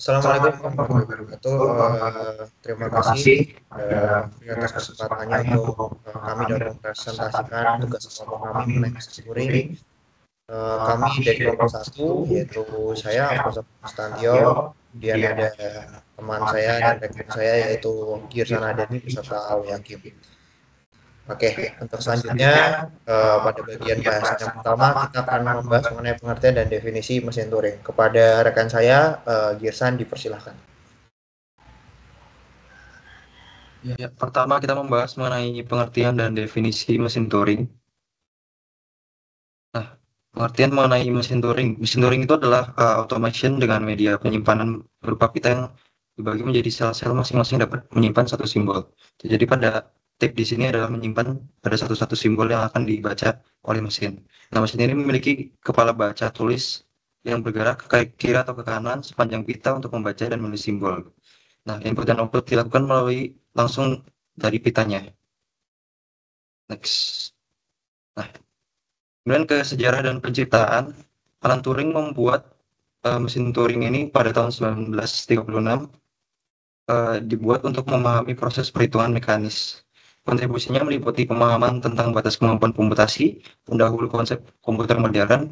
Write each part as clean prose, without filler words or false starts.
Assalamualaikum warahmatullahi wabarakatuh. Terima kasih atas kesempatannya untuk kami dapat mempresentasikan tugas kelompok kami mengenai mesin touring. Kami dari kelompok satu, yaitu saya Profesor Konstantio, kemudian ada teman saya dan rekan saya yaitu Girsan Adeni beserta Awi Hakim. Oke, untuk selanjutnya pada bagian bahasan yang pertama kita akan membahas mengenai pengertian dan definisi mesin touring. Kepada rekan saya, Girsan, dipersilahkan. Ya, pertama kita membahas mengenai pengertian dan definisi mesin touring. Nah, pengertian mengenai mesin touring. Mesin touring itu adalah automation dengan media penyimpanan berupa pita yang dibagi menjadi sel-sel masing-masing dapat menyimpan satu simbol. Jadi pada tip di sini adalah menyimpan pada satu-satu simbol yang akan dibaca oleh mesin. Nah, mesin ini memiliki kepala baca tulis yang bergerak ke kiri atau ke kanan sepanjang pita untuk membaca dan menulis simbol. Nah, input dan output dilakukan melalui langsung dari pitanya. Next. Nah, kemudian ke sejarah dan penciptaan, Alan Turing membuat mesin Turing ini pada tahun 1936 dibuat untuk memahami proses perhitungan mekanis. Kontribusinya meliputi pemahaman tentang batas kemampuan komputasi, pendahulu konsep komputer modern,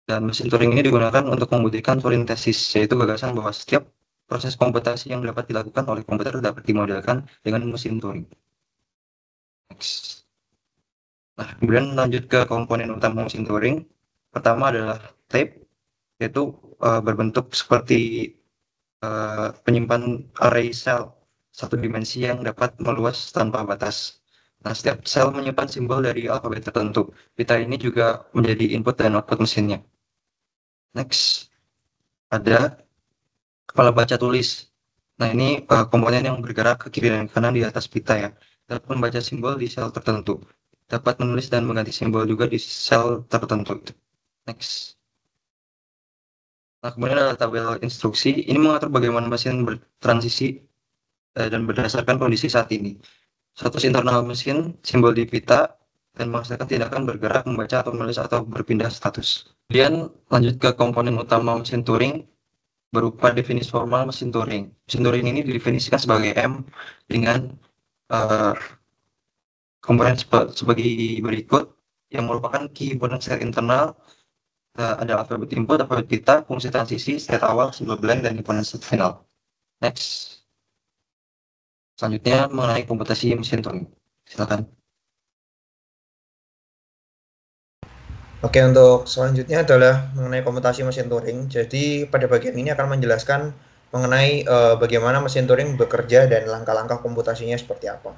dan mesin Turing ini digunakan untuk membuktikan Turing tesis, yaitu gagasan bahwa setiap proses komputasi yang dapat dilakukan oleh komputer dapat dimodelkan dengan mesin Turing. Next. Nah, kemudian lanjut ke komponen utama mesin Turing. Pertama adalah tape, yaitu berbentuk seperti penyimpan array sel satu dimensi yang dapat meluas tanpa batas. Nah, setiap sel menyimpan simbol dari alfabet tertentu. Pita ini juga menjadi input dan output mesinnya. Next, ada kepala baca tulis. Nah, ini komponen yang bergerak ke kiri dan kanan di atas pita ya. Dapat membaca simbol di sel tertentu. Dapat menulis dan mengganti simbol juga di sel tertentu. Next. Nah, kemudian ada tabel instruksi. Ini mengatur bagaimana mesin bertransisi dan berdasarkan kondisi saat ini. Status internal mesin, simbol di pita, dan menghasilkan tindakan bergerak, membaca, atau menulis, atau berpindah status. Kemudian lanjut ke komponen utama mesin Turing, berupa definisi formal mesin Turing. Mesin Turing ini didefinisikan sebagai M dengan komponen sebagai berikut, yang merupakan key component set internal. Ada alfabet input, alfabet pita, fungsi transisi, state awal, simbol blank, dan komponen set final. Next. Selanjutnya mengenai komputasi mesin Turing. Silakan. Oke, untuk selanjutnya adalah mengenai komputasi mesin Turing. Jadi pada bagian ini akan menjelaskan mengenai bagaimana mesin Turing bekerja dan langkah-langkah komputasinya seperti apa.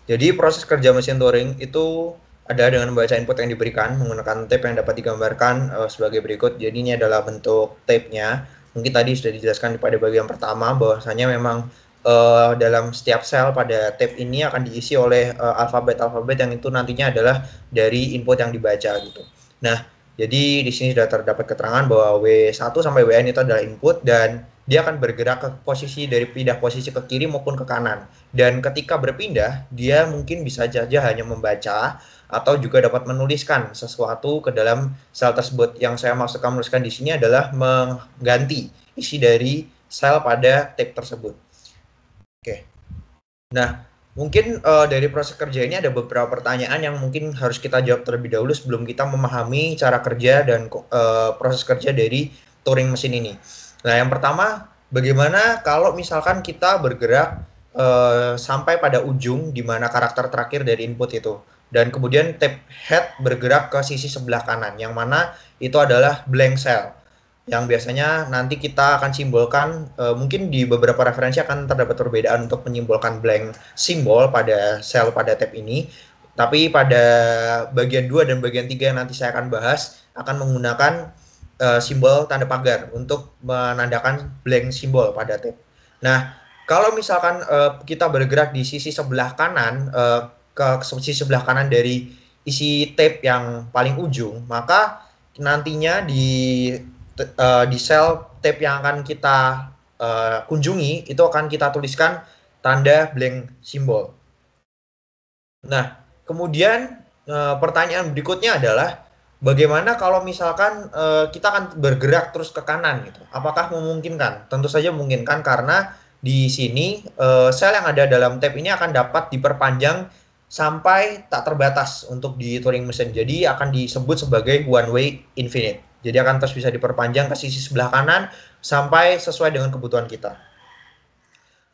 Jadi proses kerja mesin Turing itu ada dengan membaca input yang diberikan menggunakan tape yang dapat digambarkan sebagai berikut. Jadi ini adalah bentuk tape-nya. Mungkin tadi sudah dijelaskan pada bagian pertama bahwasanya memang dalam setiap sel pada tape ini akan diisi oleh alfabet-alfabet yang itu nantinya adalah dari input yang dibaca gitu. Nah, jadi di sini sudah terdapat keterangan bahwa W1 sampai WN itu adalah input dan dia akan bergerak ke posisi dari pindah posisi ke kiri maupun ke kanan. Dan ketika berpindah, dia mungkin bisa saja hanya membaca atau juga dapat menuliskan sesuatu ke dalam sel tersebut. Yang saya maksudkan menuliskan di sini adalah mengganti isi dari sel pada tape tersebut. Oke. Nah, mungkin dari proses kerja ini ada beberapa pertanyaan yang mungkin harus kita jawab terlebih dahulu sebelum kita memahami cara kerja dan proses kerja dari Turing mesin ini. Nah, yang pertama, bagaimana kalau misalkan kita bergerak sampai pada ujung di mana karakter terakhir dari input itu. Dan kemudian tape head bergerak ke sisi sebelah kanan, yang mana itu adalah blank cell. Yang biasanya nanti kita akan simbolkan, mungkin di beberapa referensi akan terdapat perbedaan untuk menyimbolkan blank simbol pada sel pada tab ini. Tapi pada bagian 2 dan bagian 3 yang nanti saya akan bahas akan menggunakan simbol tanda pagar untuk menandakan blank simbol pada tab. Nah, kalau misalkan kita bergerak di sisi sebelah kanan, ke sisi sebelah kanan dari isi tab yang paling ujung, maka nantinya di sel tab yang akan kita kunjungi itu akan kita tuliskan tanda blank simbol. Nah, kemudian pertanyaan berikutnya adalah Bagaimana kalau misalkan kita akan bergerak terus ke kanan gitu? Apakah memungkinkan? Tentu saja memungkinkan karena di sini sel yang ada dalam tab ini akan dapat diperpanjang sampai tak terbatas untuk di Turing Machine. Jadi akan disebut sebagai one way infinite. Jadi akan terus bisa diperpanjang ke sisi sebelah kanan sampai sesuai dengan kebutuhan kita.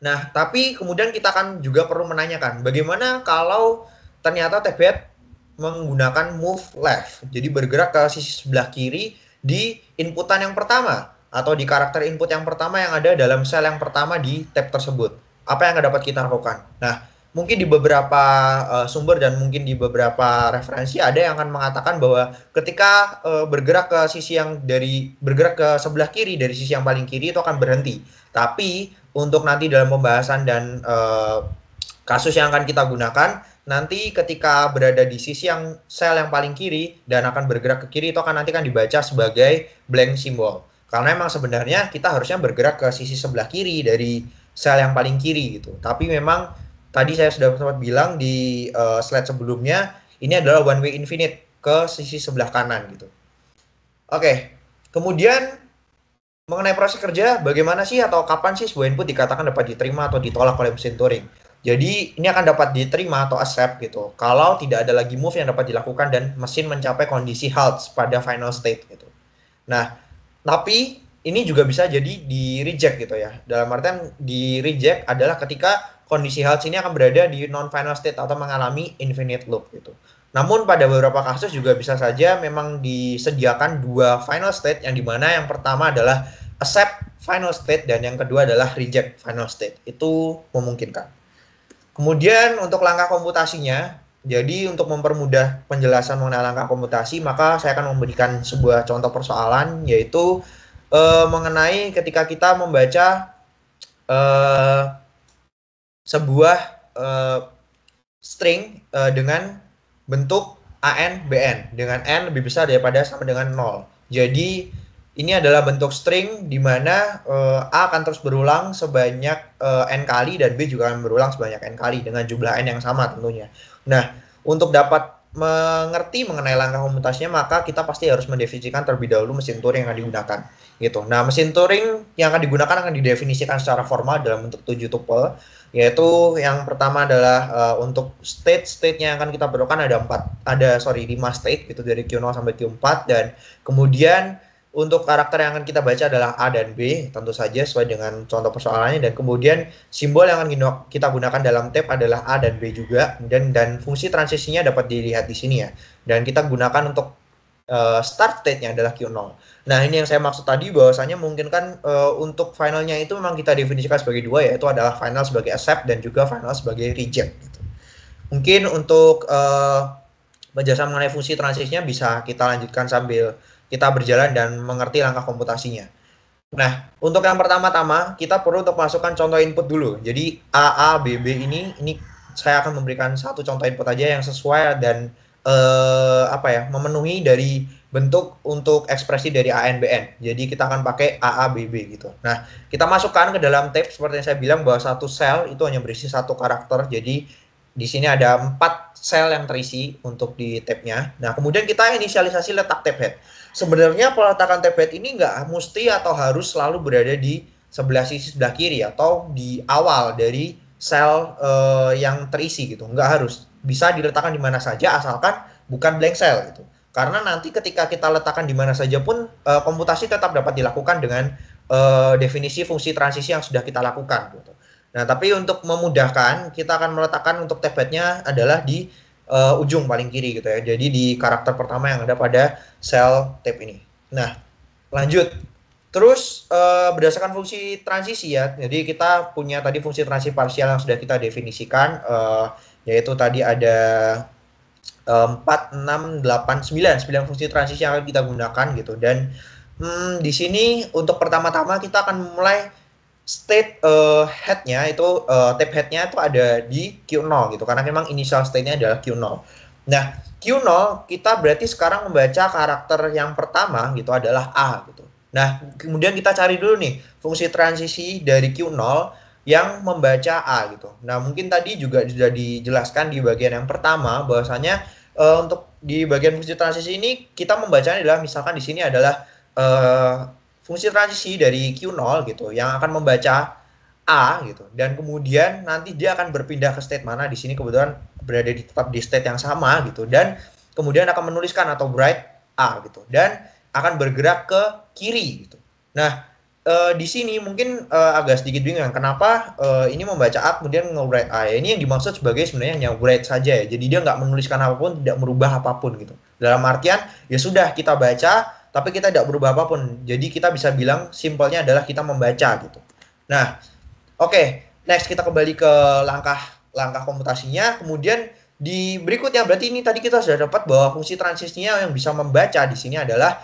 Nah, tapi kemudian kita akan juga perlu menanyakan, bagaimana kalau ternyata tablet menggunakan move left, jadi bergerak ke sisi sebelah kiri di inputan yang pertama atau di karakter input yang pertama yang ada dalam sel yang pertama di tab tersebut. Apa yang dapat kita lakukan? Nah, mungkin di beberapa sumber dan mungkin di beberapa referensi ada yang akan mengatakan bahwa ketika bergerak ke sisi yang bergerak ke sebelah kiri dari sisi yang paling kiri itu akan berhenti. Tapi untuk nanti dalam pembahasan dan kasus yang akan kita gunakan, nanti ketika berada di sisi yang sel yang paling kiri dan akan bergerak ke kiri itu nanti akan dibaca sebagai blank simbol. Karena emang sebenarnya kita harusnya bergerak ke sisi sebelah kiri dari sel yang paling kiri gitu. Tapi memang tadi saya sudah sempat bilang di slide sebelumnya, ini adalah one way infinite ke sisi sebelah kanan gitu. Oke, kemudian mengenai proses kerja, bagaimana sih atau kapan sih sebuah input dikatakan dapat diterima atau ditolak oleh mesin Turing? Jadi ini akan dapat diterima atau accept gitu. Kalau tidak ada lagi move yang dapat dilakukan dan mesin mencapai kondisi halt pada final state gitu. Nah, tapi ini juga bisa jadi di reject gitu ya. Dalam artian di reject adalah ketika kondisi halt ini akan berada di non final state atau mengalami infinite loop gitu. Namun pada beberapa kasus juga bisa saja memang disediakan dua final state yang dimana yang pertama adalah accept final state dan yang kedua adalah reject final state. Itu memungkinkan. Kemudian untuk langkah komputasinya, jadi untuk mempermudah penjelasan mengenai langkah komputasi, maka saya akan memberikan sebuah contoh persoalan, yaitu mengenai ketika kita membaca sebuah string dengan bentuk AN, BN, dengan N lebih besar daripada sama dengan 0. Jadi ini adalah bentuk string di mana A akan terus berulang sebanyak N kali dan B juga akan berulang sebanyak N kali dengan jumlah N yang sama tentunya. Nah, untuk dapat mengerti mengenai langkah komputasinya, maka kita pasti harus mendefinisikan terlebih dahulu mesin Turing yang akan digunakan. Gitu. Nah, mesin Turing yang akan digunakan akan didefinisikan secara formal dalam bentuk 7 tuple, yaitu yang pertama adalah untuk state-nya yang akan kita perlukan ada 5 state gitu dari Q0 sampai Q4, dan kemudian untuk karakter yang akan kita baca adalah A dan B, tentu saja sesuai dengan contoh persoalannya, dan kemudian simbol yang akan kita gunakan dalam tab adalah A dan B juga, dan fungsi transisinya dapat dilihat di sini ya. Dan kita gunakan untuk start state-nya adalah Q0. Nah, ini yang saya maksud tadi bahwasanya mungkin kan untuk finalnya itu memang kita definisikan sebagai dua, yaitu adalah final sebagai accept dan juga final sebagai reject. Gitu. Mungkin untuk penjelasan mengenai fungsi transisinya bisa kita lanjutkan sambil kita berjalan dan mengerti langkah komputasinya. Nah, untuk yang pertama-tama kita perlu untuk masukkan contoh input dulu. Jadi A, B, B ini saya akan memberikan satu contoh input aja yang sesuai dan memenuhi dari bentuk untuk ekspresi dari ANBN. Jadi kita akan pakai AABB gitu. Nah, kita masukkan ke dalam tab seperti yang saya bilang bahwa satu sel itu hanya berisi satu karakter. Jadi di sini ada 4 sel yang terisi untuk di tabnya. Nah, kemudian kita inisialisasi letak tab head. Sebenarnya peletakan tab head ini nggak mesti atau harus selalu berada di sisi sebelah kiri atau di awal dari sel yang terisi gitu. Nggak harus. Bisa diletakkan di mana saja asalkan bukan blank cell gitu. Karena nanti ketika kita letakkan di mana saja pun komputasi tetap dapat dilakukan dengan definisi fungsi transisi yang sudah kita lakukan gitu. Nah, tapi untuk memudahkan kita akan meletakkan untuk tab head-nya adalah di ujung paling kiri gitu ya. Jadi di karakter pertama yang ada pada sel tab ini. Nah, lanjut. Terus berdasarkan fungsi transisi ya. Jadi kita punya tadi fungsi transisi parsial yang sudah kita definisikan, yaitu tadi ada 4, 6, 8, 9 fungsi transisi yang akan kita gunakan gitu. Dan di sini untuk pertama-tama kita akan mulai state head-nya itu tab head-nya itu ada di Q0 gitu, karena memang initial state-nya adalah Q0. Nah, Q0 kita berarti sekarang membaca karakter yang pertama gitu adalah A gitu. Nah, kemudian kita cari dulu nih fungsi transisi dari Q0 yang membaca A gitu. Nah, mungkin tadi juga sudah dijelaskan di bagian yang pertama bahwasanya untuk di bagian fungsi transisi ini kita membacanya adalah misalkan di sini adalah fungsi transisi dari Q0 gitu yang akan membaca A gitu, dan kemudian nanti dia akan berpindah ke state mana. Di sini kebetulan berada tetap di state yang sama gitu, dan kemudian akan menuliskan atau write A gitu, dan akan bergerak ke kiri gitu. Nah, di sini mungkin agak sedikit bingung kenapa ini membaca A kemudian nge-write A. Ini yang dimaksud sebagai sebenarnya hanya write saja ya. Jadi dia nggak menuliskan apapun, tidak merubah apapun gitu. Dalam artian ya sudah kita baca tapi kita tidak berubah apapun. Jadi kita bisa bilang simpelnya adalah kita membaca gitu. Nah, oke, next kita kembali ke langkah komputasinya. Kemudian di berikutnya berarti ini tadi kita sudah dapat bahwa fungsi transisinya yang bisa membaca di sini adalah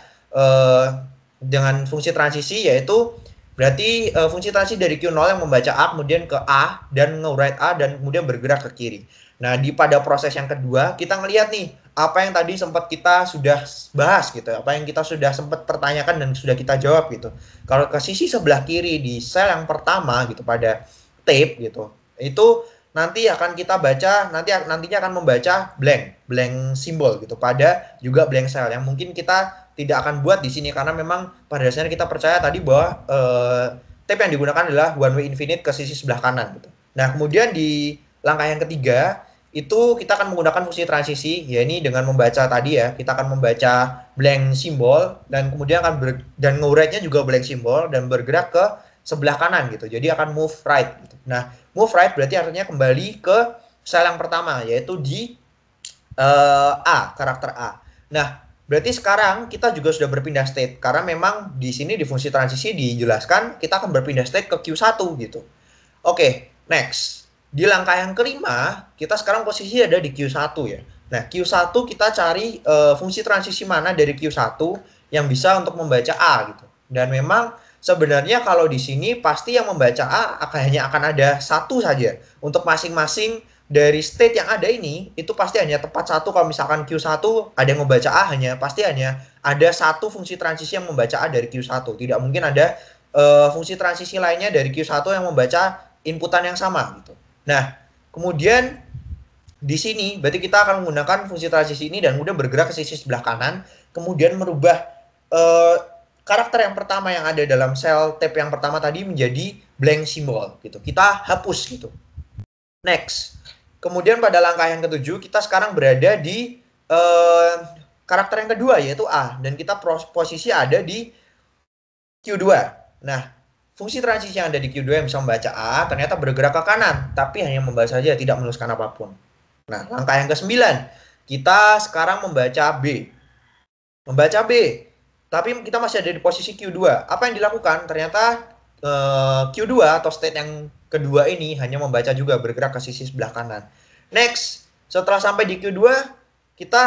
dengan fungsi transisi, yaitu berarti fungsi transisi dari Q0 yang membaca A kemudian ke A dan nge-write A dan kemudian bergerak ke kiri. Nah, pada proses yang kedua kita ngelihat nih apa yang tadi sempat kita sudah bahas gitu, apa yang kita sudah sempat pertanyakan dan sudah kita jawab gitu. Kalau ke sisi sebelah kiri di sel yang pertama gitu pada tape gitu, itu nanti akan kita baca, nantinya akan membaca blank simbol gitu pada juga blank cell yang mungkin kita tidak akan buat di sini karena memang pada dasarnya kita percaya tadi bahwa tape yang digunakan adalah one way infinite ke sisi sebelah kanan gitu. Nah, kemudian di langkah yang ketiga itu kita akan menggunakan fungsi transisi, ya ini dengan membaca tadi ya, kita akan membaca blank simbol dan kemudian dan nge-write-nya juga blank simbol dan bergerak ke sebelah kanan gitu. Jadi akan move right gitu. Nah, move right berarti artinya kembali ke sel yang pertama, yaitu di A, karakter A. Nah, berarti sekarang kita juga sudah berpindah state karena memang di sini di fungsi transisi dijelaskan kita akan berpindah state ke Q1 gitu. Oke, next. Di langkah yang kelima, kita sekarang posisi ada di Q1 ya. Nah, Q1 kita cari fungsi transisi mana dari Q1 yang bisa untuk membaca A gitu. Dan memang sebenarnya kalau di sini pasti yang membaca A hanya akan ada satu saja. Untuk masing-masing dari state yang ada ini, itu pasti hanya tepat satu. Kalau misalkan Q1 ada yang membaca A, pasti hanya ada satu fungsi transisi yang membaca A dari Q1. Tidak mungkin ada fungsi transisi lainnya dari Q1 yang membaca inputan yang sama gitu. Nah, kemudian di sini berarti kita akan menggunakan fungsi transisi ini dan kemudian bergerak ke sisi sebelah kanan, kemudian merubah karakter yang pertama yang ada dalam sel tape yang pertama tadi menjadi blank simbol gitu. Kita hapus gitu. Next. Kemudian pada langkah yang ketujuh kita sekarang berada di karakter yang kedua yaitu A dan kita posisi ada di Q2. Nah, fungsi transisi yang ada di Q2 yang bisa membaca A ternyata bergerak ke kanan, tapi hanya membaca saja, tidak menuliskan apapun. Nah, langkah yang ke-9, kita sekarang membaca B. Membaca B, tapi kita masih ada di posisi Q2. Apa yang dilakukan? Ternyata Q2 atau state yang kedua ini hanya membaca juga, bergerak ke sisi sebelah kanan. Next, setelah sampai di Q2, kita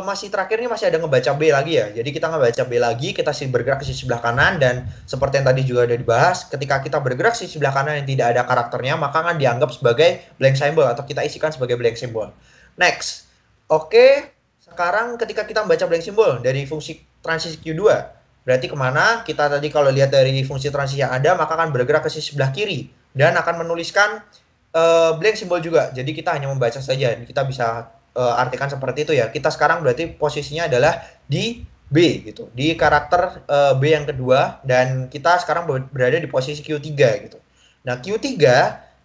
masih terakhir ini masih ada ngebaca B lagi ya. Jadi kita ngebaca B lagi, kita bergerak ke sisi sebelah kanan dan seperti yang tadi juga udah dibahas, ketika kita bergerak ke sisi sebelah kanan yang tidak ada karakternya, maka akan dianggap sebagai blank symbol atau kita isikan sebagai blank symbol. Next. Oke, sekarang ketika kita membaca blank symbol dari fungsi transisi Q2, berarti kemana? Kita tadi kalau lihat dari fungsi transisi yang ada, maka akan bergerak ke sisi sebelah kiri dan akan menuliskan blank symbol juga. Jadi kita hanya membaca saja. Kita bisa artikan seperti itu ya. Kita sekarang berarti posisinya adalah di B gitu, di karakter B yang kedua dan kita sekarang berada di posisi Q3 gitu. Nah, Q3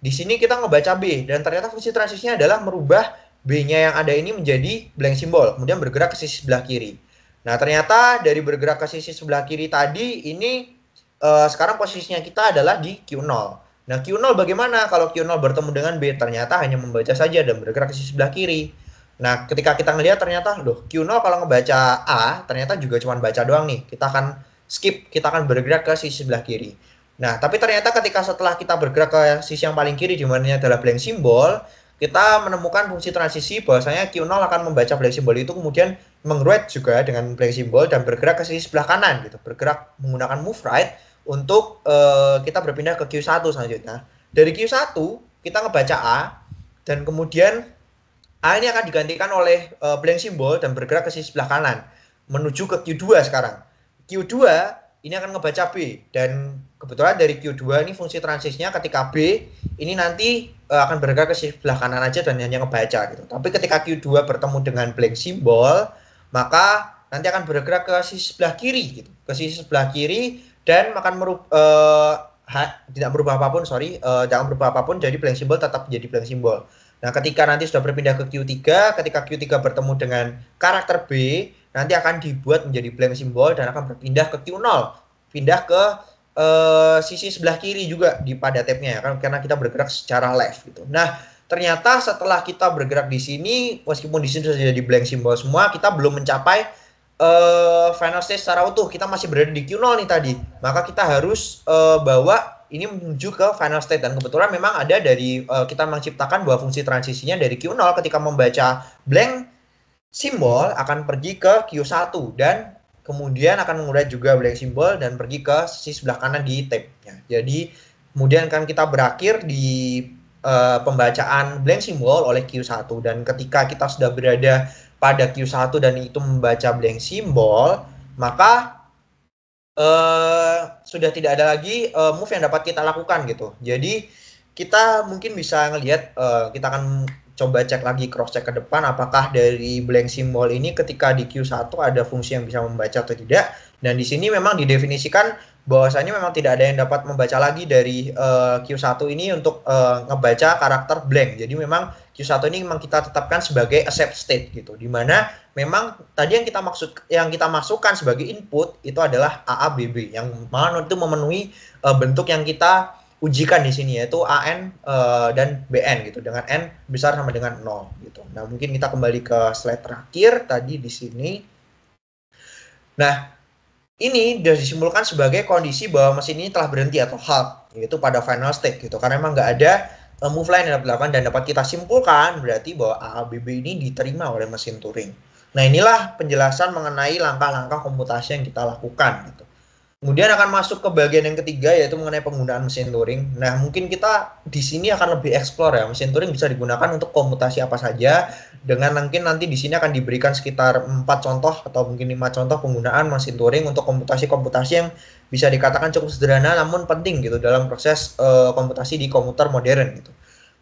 di sini kita ngebaca B dan ternyata fungsi transisinya adalah merubah B-nya yang ada ini menjadi blank symbol, kemudian bergerak ke sisi sebelah kiri. Nah, ternyata dari bergerak ke sisi sebelah kiri tadi ini sekarang posisinya kita adalah di Q0. Nah, Q0 bagaimana kalau Q0 bertemu dengan B? Ternyata hanya membaca saja dan bergerak ke sisi sebelah kiri. Nah, ketika kita ngelihat ternyata, loh, Q0 kalau ngebaca A, ternyata juga cuma baca doang nih. Kita akan skip, kita akan bergerak ke sisi sebelah kiri. Nah, tapi ternyata ketika setelah kita bergerak ke sisi yang paling kiri, di mana adalah blank simbol, kita menemukan fungsi transisi bahwasanya Q0 akan membaca blank simbol itu, kemudian meng-write juga dengan blank simbol dan bergerak ke sisi sebelah kanan gitu. Bergerak menggunakan move right untuk kita berpindah ke Q1 selanjutnya. Dari Q1, kita ngebaca A, dan kemudian A ini akan digantikan oleh blank simbol dan bergerak ke sisi sebelah kanan menuju ke Q2 sekarang. Q2 ini akan ngebaca B, dan kebetulan dari Q2 ini fungsi transisinya ketika B ini nanti akan bergerak ke sebelah kanan aja dan hanya ngebaca gitu. Tapi ketika Q2 bertemu dengan blank simbol, maka nanti akan bergerak ke sisi sebelah kiri gitu, ke sisi sebelah kiri, dan akan tidak berubah apapun, jangan berubah apapun, jadi blank simbol tetap menjadi blank simbol. Nah, ketika nanti sudah berpindah ke Q3, ketika Q3 bertemu dengan karakter B, nanti akan dibuat menjadi blank simbol dan akan berpindah ke Q0, pindah ke sisi sebelah kiri juga di pada tabnya ya, karena kita bergerak secara left gitu. Nah, ternyata setelah kita bergerak di sini, meskipun di sini sudah jadi blank simbol semua, kita belum mencapai final stage secara utuh. Kita masih berada di Q0 nih tadi. Maka kita harus bawa ini menuju ke final state, dan kebetulan memang ada dari kita menciptakan bahwa fungsi transisinya dari Q0 ketika membaca blank simbol akan pergi ke Q1 dan kemudian akan mengubah juga blank simbol dan pergi ke sisi sebelah kanan di tabnya. Jadi kemudian kan kita berakhir di pembacaan blank simbol oleh Q1, dan ketika kita sudah berada pada Q1 dan itu membaca blank simbol, maka sudah tidak ada lagi move yang dapat kita lakukan gitu. Jadi kita mungkin bisa ngelihat, kita akan coba cek lagi, cross check ke depan apakah dari blank simbol ini ketika di Q1 ada fungsi yang bisa membaca atau tidak. Dan di sini memang didefinisikan bahwasanya memang tidak ada yang dapat membaca lagi dari Q1 ini untuk ngebaca karakter blank. Jadi memang Q1 ini memang kita tetapkan sebagai accept state gitu, dimana memang tadi yang kita masukkan sebagai input itu adalah AABB yang mana itu memenuhi bentuk yang kita ujikan di sini, yaitu AN dan BN gitu, dengan N besar sama dengan 0 gitu. Nah, mungkin kita kembali ke slide terakhir tadi di sini. Nah, ini sudah disimpulkan sebagai kondisi bahwa mesin ini telah berhenti atau halt, yaitu pada final state gitu, karena memang nggak ada move lain yang dapat dilakukan, dan dapat kita simpulkan berarti bahwa AABB ini diterima oleh mesin Turing. Nah, inilah penjelasan mengenai langkah-langkah komputasi yang kita lakukan gitu. Kemudian akan masuk ke bagian yang ketiga, yaitu mengenai penggunaan mesin Turing. Nah, mungkin kita di sini akan lebih explore ya, mesin Turing bisa digunakan untuk komputasi apa saja, dengan mungkin nanti di sini akan diberikan sekitar 4 contoh atau mungkin 5 contoh penggunaan mesin Turing untuk komputasi-komputasi yang bisa dikatakan cukup sederhana namun penting gitu dalam proses komputasi di komputer modern gitu.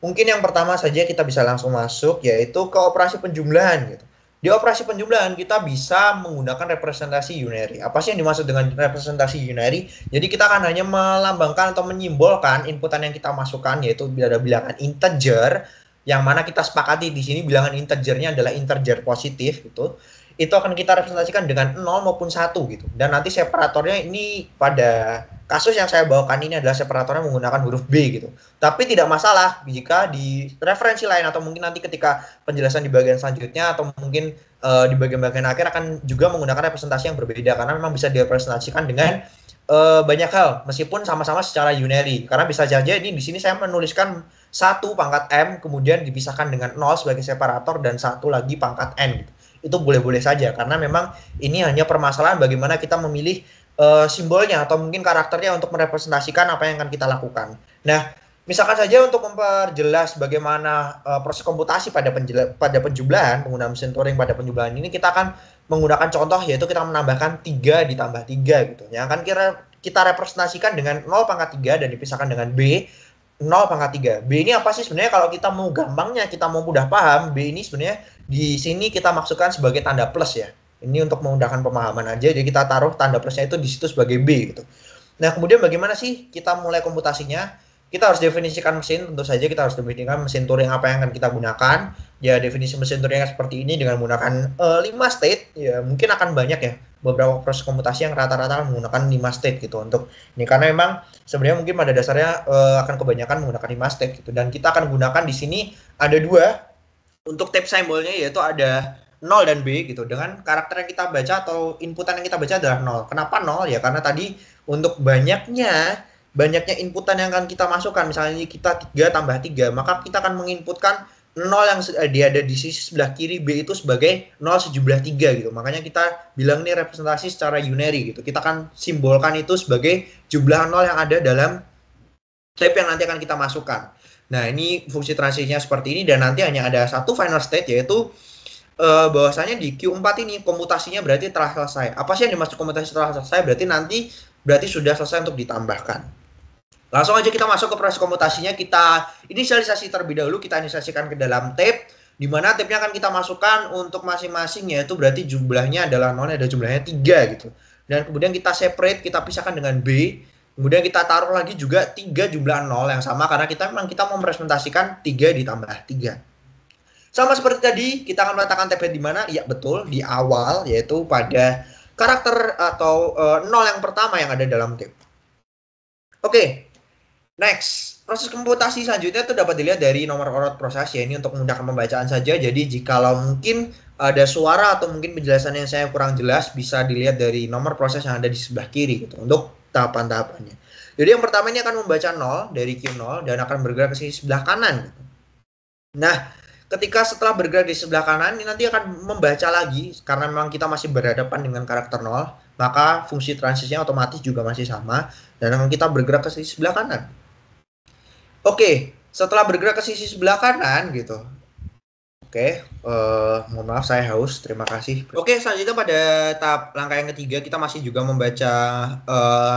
Mungkin yang pertama saja kita bisa langsung masuk, yaitu ke operasi penjumlahan gitu. Di operasi penjumlahan kita bisa menggunakan representasi unary. Apa sih yang dimaksud dengan representasi unary? Jadi kita akan hanya melambangkan atau menyimbolkan inputan yang kita masukkan, yaitu ada bilangan integer, yang mana kita sepakati di sini bilangan integernya adalah integer positif gitu. Itu akan kita representasikan dengan 0 maupun 1 gitu. Dan nanti separatornya ini pada kasus yang saya bawakan ini adalah separatornya menggunakan huruf B gitu. Tapi tidak masalah jika di referensi lain atau mungkin nanti ketika penjelasan di bagian selanjutnya atau mungkin di bagian-bagian akhir akan juga menggunakan representasi yang berbeda, karena memang bisa direpresentasikan dengan banyak hal meskipun sama-sama secara unary. Karena bisa saja ini di sini saya menuliskan 1 pangkat M kemudian dipisahkan dengan 0 sebagai separator dan 1 lagi pangkat N gitu. Itu boleh-boleh saja, karena memang ini hanya permasalahan bagaimana kita memilih simbolnya atau mungkin karakternya untuk merepresentasikan apa yang akan kita lakukan. Nah, misalkan saja untuk memperjelas bagaimana proses komputasi pada penjumlahan, penggunaan mesin Turing pada penjumlahan ini, kita akan menggunakan contoh, yaitu kita menambahkan 3 ditambah 3 gitu. Yang akan kita representasikan dengan 0 pangkat 3 dan dipisahkan dengan B 0 pangkat 3. B ini apa sih sebenarnya? Kalau kita mau gampangnya, kita mau mudah paham, B ini sebenarnya di sini kita maksudkan sebagai tanda plus ya. Ini untuk memudahkan pemahaman aja, jadi kita taruh tanda plusnya itu di situ sebagai B gitu. Nah, kemudian bagaimana sih kita mulai komputasinya? Kita harus definisikan mesin, tentu saja kita harus definisikan mesin Turing apa yang akan kita gunakan. Ya, definisi mesin Turing seperti ini dengan menggunakan 5 state, ya mungkin akan banyak ya beberapa proses komputasi yang rata-rata menggunakan 5 state gitu untuk ini, karena memang sebenarnya mungkin pada dasarnya akan kebanyakan menggunakan 5 state gitu, dan kita akan gunakan di sini ada 2 untuk tab simbolnya, yaitu ada 0 dan B gitu, dengan karakter yang kita baca atau inputan yang kita baca adalah 0. Kenapa 0? Ya karena tadi untuk banyaknya inputan yang akan kita masukkan, misalnya kita 3 tambah 3, maka kita akan menginputkan 0 yang dia ada di sisi sebelah kiri B itu sebagai 0 sejumlah 3 gitu. Makanya kita bilang ini representasi secara unary gitu. Kita akan simbolkan itu sebagai jumlah 0 yang ada dalam tab yang nanti akan kita masukkan. Nah, ini fungsi transisinya seperti ini, dan nanti hanya ada satu final state, yaitu bahwasanya di Q4 ini komputasinya berarti telah selesai. Apa sih yang dimaksud komputasi telah selesai? Berarti nanti berarti sudah selesai untuk ditambahkan. Langsung aja kita masuk ke proses komutasinya. Kita inisialisasi terlebih dahulu, kita inisialisasikan ke dalam tab, di mana tabnya akan kita masukkan untuk masing-masing, yaitu berarti jumlahnya adalah nolnya ada jumlahnya 3 gitu. Dan kemudian kita separate, kita pisahkan dengan B. Kemudian kita taruh lagi juga 3 jumlah 0 yang sama, karena kita memang kita mau merepresentasikan 3 ditambah 3. Sama seperti tadi, kita akan meletakkan tab di mana? Ya betul, di awal, yaitu pada karakter atau 0 yang pertama yang ada dalam tab. Oke. Next, proses komputasi selanjutnya itu dapat dilihat dari nomor urut proses ya, ini untuk memudahkan pembacaan saja. Jadi jikalau mungkin ada suara atau mungkin penjelasan yang saya kurang jelas, bisa dilihat dari nomor proses yang ada di sebelah kiri gitu untuk tahapan-tahapannya. Jadi yang pertama ini akan membaca 0 dari Q0 dan akan bergerak ke sisi sebelah kanan gitu. Nah, ketika setelah bergerak di sebelah kanan ini nanti akan membaca lagi, karena memang kita masih berhadapan dengan karakter 0, maka fungsi transisinya otomatis juga masih sama dan akan kita bergerak ke sisi sebelah kanan. Oke, setelah bergerak ke sisi sebelah kanan gitu. Oke, mohon maaf saya haus, terima kasih. Oke, selanjutnya pada tahap langkah yang ketiga kita masih juga membaca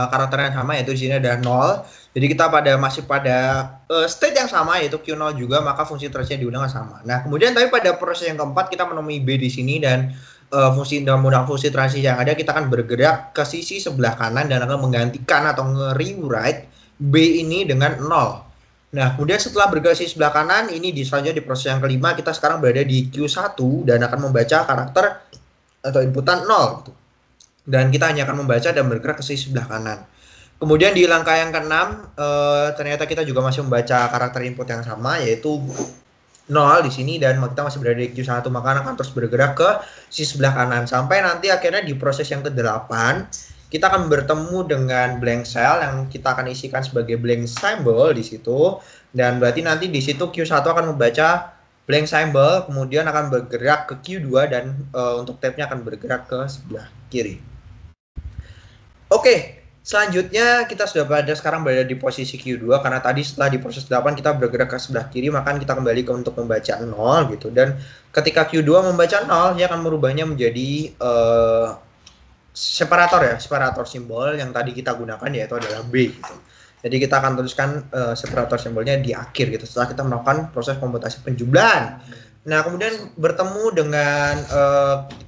karakter yang sama, yaitu di sini ada 0. Jadi kita masih pada state yang sama, yaitu Q0 juga, maka fungsi transisinya diulang sama. Nah, kemudian tapi pada proses yang keempat kita menemui B di sini dan dalam menggunakan fungsi transisi yang ada kita akan bergerak ke sisi sebelah kanan dan akan menggantikan atau nge-rewrite B ini dengan 0. Nah, kemudian setelah bergerak di sebelah kanan, ini selanjutnya di proses yang kelima, kita sekarang berada di Q1 dan akan membaca karakter atau inputan 0. Gitu. Dan kita hanya akan membaca dan bergerak ke sisi sebelah kanan. Kemudian di langkah yang keenam, ternyata kita juga masih membaca karakter input yang sama, yaitu 0 di sini, dan kita masih berada di Q1, maka akan terus bergerak ke sisi sebelah kanan. Sampai nanti akhirnya di proses yang ke-8, kita akan bertemu dengan blank cell yang kita akan isikan sebagai blank symbol di situ, dan berarti nanti di situ Q1 akan membaca blank symbol, kemudian akan bergerak ke Q2 dan untuk tabnya akan bergerak ke sebelah kiri. Oke, selanjutnya kita sudah sekarang berada di posisi Q2, karena tadi setelah di proses 8 kita bergerak ke sebelah kiri, maka kita kembali untuk membaca 0 gitu, dan ketika Q2 membaca 0 dia akan merubahnya menjadi separator simbol yang tadi kita gunakan, yaitu adalah B gitu. Jadi kita akan tuliskan separator simbolnya di akhir gitu setelah kita melakukan proses komputasi penjumlahan. Nah, kemudian bertemu dengan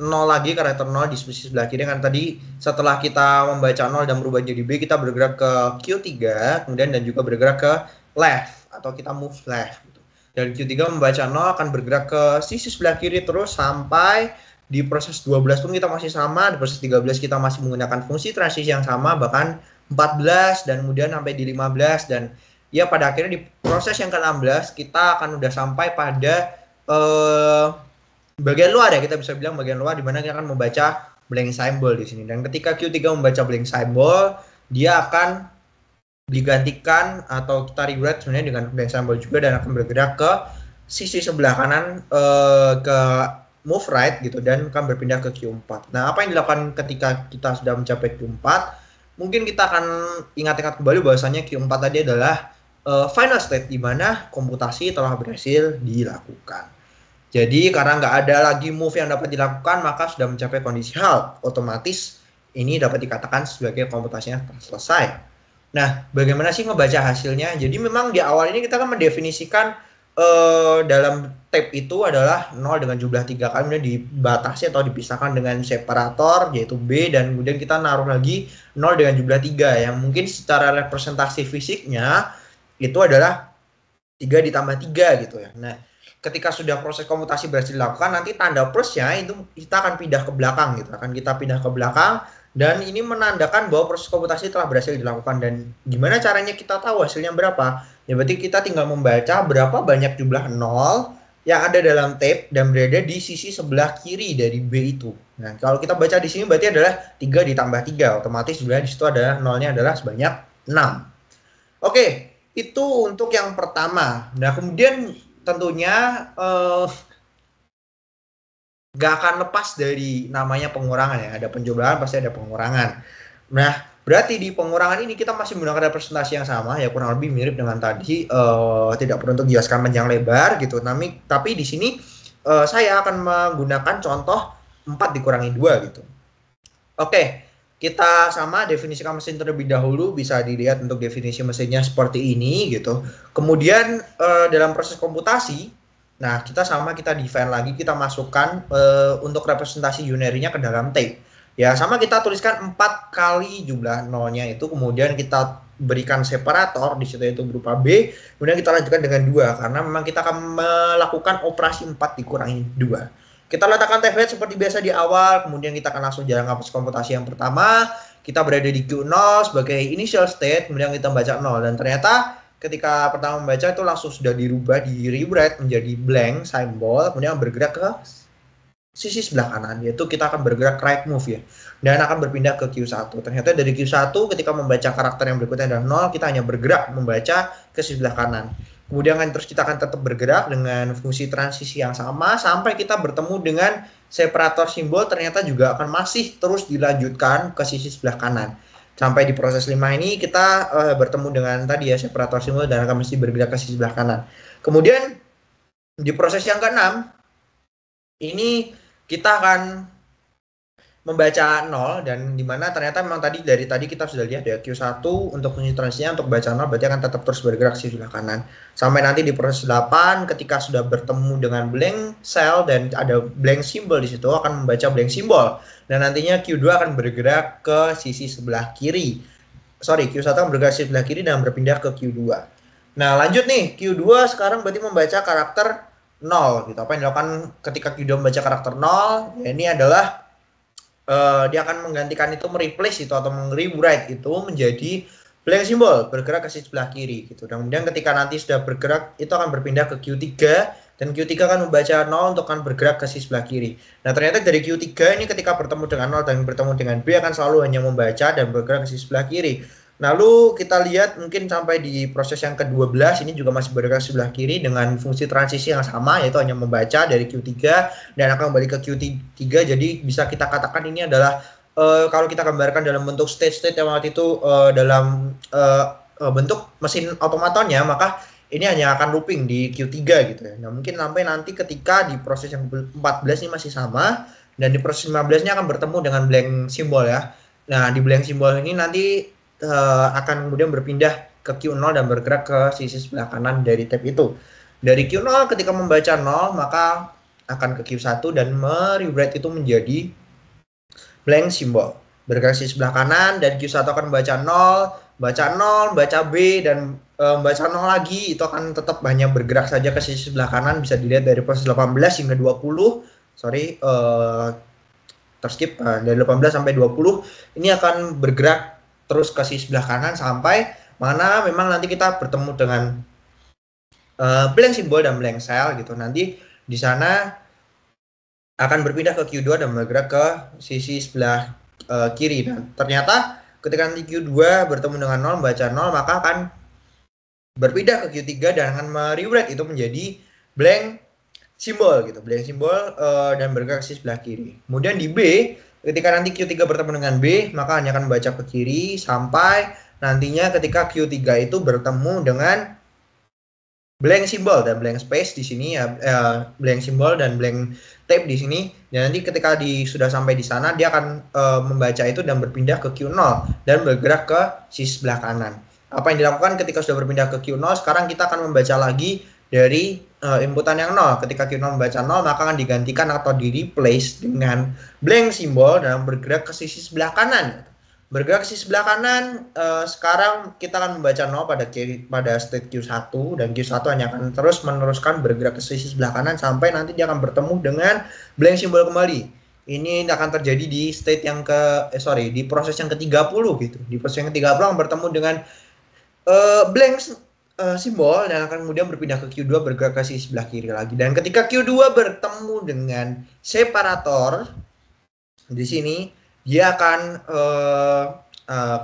0 lagi, karakter 0 di sisi sebelah kiri kan tadi setelah kita membaca 0 dan berubah jadi B, kita bergerak ke Q3 kemudian dan juga bergerak ke left atau kita move left gitu. Dan Q3 membaca 0 akan bergerak ke sisi sebelah kiri terus sampai di proses 12 pun kita masih sama, di proses 13 kita masih menggunakan fungsi transisi yang sama, bahkan 14 dan kemudian sampai di 15, dan ya pada akhirnya di proses yang ke-16 kita akan udah sampai pada bagian luar ya, kita bisa bilang bagian luar, di mana kita akan membaca blank symbol di sini. Dan ketika Q3 membaca blank symbol, dia akan digantikan atau kita rewrite sebenarnya dengan blank symbol juga dan akan bergerak ke sisi sebelah kanan ke move right gitu dan akan berpindah ke Q4. Nah, apa yang dilakukan ketika kita sudah mencapai Q4? Mungkin kita akan ingat-ingat kembali bahwasanya Q4 tadi adalah final state di mana komputasi telah berhasil dilakukan. Jadi karena nggak ada lagi move yang dapat dilakukan, maka sudah mencapai kondisi halt. Otomatis ini dapat dikatakan sebagai komputasinya telah selesai. Nah, bagaimana sih ngebaca hasilnya? Jadi memang di awal ini kita kan mendefinisikan dalam tab itu adalah 0 dengan jumlah 3 kali, kemudian dibatasi atau dipisahkan dengan separator yaitu B, dan kemudian kita naruh lagi 0 dengan jumlah 3 yang mungkin secara representasi fisiknya itu adalah 3 ditambah 3 gitu ya. Nah, ketika sudah proses komputasi berhasil dilakukan, nanti tanda plusnya itu kita akan pindah ke belakang gitu. Akan kita pindah ke belakang dan ini menandakan bahwa proses komputasi telah berhasil dilakukan. Dan gimana caranya kita tahu hasilnya berapa? Ya berarti kita tinggal membaca berapa banyak jumlah 0 yang ada dalam tab dan berada di sisi sebelah kiri dari B itu. Nah, kalau kita baca di sini berarti adalah 3 ditambah 3. Otomatis sebenarnya di situ ada 0-nya adalah sebanyak 6. Oke, itu untuk yang pertama. Nah, kemudian tentunya nggak akan lepas dari namanya pengurangan ya. Ada penjumlahan pasti ada pengurangan. Nah, berarti di pengurangan ini kita masih menggunakan representasi yang sama ya, kurang lebih mirip dengan tadi, tidak perlu untuk dijelaskan panjang lebar gitu. Tapi di sini saya akan menggunakan contoh 4 dikurangi 2 gitu. Oke, kita sama definisikan mesin terlebih dahulu, bisa dilihat untuk definisi mesinnya seperti ini gitu. Kemudian dalam proses komputasi, nah kita define lagi, kita masukkan untuk representasi unary-nya ke dalam tape. Ya sama kita tuliskan 4 kali jumlah nolnya itu, kemudian kita berikan separator di situ itu berupa B, kemudian kita lanjutkan dengan 2 karena memang kita akan melakukan operasi 4 dikurangi 2. Kita letakkan template seperti biasa di awal, kemudian kita akan langsung jalan ke proses komputasi yang pertama. Kita berada di Q0 sebagai initial state, kemudian kita membaca 0. Dan ternyata ketika pertama membaca itu langsung sudah dirubah, di rewrite menjadi blank symbol, kemudian bergerak ke sisi sebelah kanan, yaitu kita akan bergerak right move ya, dan akan berpindah ke Q1. Ternyata dari Q1 ketika membaca karakter yang berikutnya adalah 0, kita hanya bergerak membaca ke sisi sebelah kanan. Kemudian terus kita akan tetap bergerak dengan fungsi transisi yang sama sampai kita bertemu dengan separator simbol, ternyata juga akan masih terus dilanjutkan ke sisi sebelah kanan. Sampai di proses 5 ini kita bertemu dengan tadi ya separator simbol dan akan mesti bergerak ke sisi sebelah kanan. Kemudian di proses yang ke-6 ini kita akan membaca 0, dan dimana ternyata memang dari tadi kita sudah lihat ya Q1 untuk fungsi transisinya untuk baca 0 berarti akan tetap terus bergerak di sebelah kanan. Sampai nanti di proses 8 ketika sudah bertemu dengan blank cell dan ada blank symbol di situ akan membaca blank symbol. Dan nantinya Q2 akan bergerak ke sisi sebelah kiri. Q1 akan bergerak ke sisi sebelah kiri dan berpindah ke Q2. Nah, lanjut nih, Q2 sekarang berarti membaca karakter 0 gitu. Apa yang dilakukan ketika Q2 membaca karakter 0? Ya, ini adalah dia akan menggantikan itu, mereplace itu atau meng-rewrite itu menjadi blank symbol, bergerak ke sisi sebelah kiri gitu. Dan kemudian ketika nanti sudah bergerak itu akan berpindah ke Q3 dan Q3 akan membaca 0 untuk akan bergerak ke sisi sebelah kiri. Nah, ternyata dari Q3 ini ketika bertemu dengan 0 dan bertemu dengan B akan selalu hanya membaca dan bergerak ke sisi sebelah kiri. Lalu kita lihat mungkin sampai di proses yang ke-12 ini juga masih bergerak sebelah kiri dengan fungsi transisi yang sama, yaitu hanya membaca dari Q3 dan akan kembali ke Q3. Jadi bisa kita katakan ini adalah kalau kita gambarkan dalam bentuk state-state yang waktu itu dalam bentuk mesin otomatonnya, maka ini hanya akan looping di Q3 gitu ya. Nah, mungkin sampai nanti ketika di proses yang 14 ini masih sama dan di proses 15-nya akan bertemu dengan blank symbol ya. Nah, di blank symbol ini nanti akan kemudian berpindah ke Q0 dan bergerak ke sisi sebelah kanan dari tab itu. Dari Q0 ketika membaca 0 maka akan ke Q1 dan merewrite itu menjadi blank symbol. Bergerak ke sisi sebelah kanan dan Q1 akan membaca 0, baca B dan membaca 0 lagi, itu akan tetap hanya bergerak saja ke sisi sebelah kanan. Bisa dilihat dari proses 18 hingga 20. Terskip dari 18 sampai 20 ini akan bergerak terus ke sisi sebelah kanan sampai mana memang nanti kita bertemu dengan blank symbol dan blank cell gitu. Nanti di sana akan berpindah ke Q2 dan bergerak ke sisi sebelah kiri. Dan ternyata ketika nanti Q2 bertemu dengan 0 membaca 0 maka akan berpindah ke Q3 dan akan merewrite itu menjadi blank symbol gitu, blank symbol dan bergerak ke sisi sebelah kiri. Kemudian di B ketika nanti Q3 bertemu dengan B, maka hanya akan membaca ke kiri sampai nantinya ketika Q3 itu bertemu dengan blank symbol dan blank space di sini ya, blank symbol dan blank tab di sini. Dan nanti ketika sudah sampai di sana dia akan membaca itu dan berpindah ke Q0 dan bergerak ke sisi sebelah kanan. Apa yang dilakukan ketika sudah berpindah ke Q0? Sekarang kita akan membaca lagi dari inputan yang 0. Ketika Q0 membaca 0 maka akan digantikan atau di-replace dengan blank symbol dan bergerak ke sisi sebelah kanan. Bergerak ke sisi sebelah kanan, sekarang kita akan membaca 0 pada state Q1 dan Q1 hanya akan terus meneruskan bergerak ke sisi sebelah kanan sampai nanti dia akan bertemu dengan blank symbol kembali. Ini akan terjadi di state yang di proses yang ke-30 gitu. Di proses yang ke-30 akan bertemu dengan blank simbol dan akan kemudian berpindah ke Q2 bergerak ke sisi sebelah kiri lagi. Dan ketika Q2 bertemu dengan separator di sini, dia akan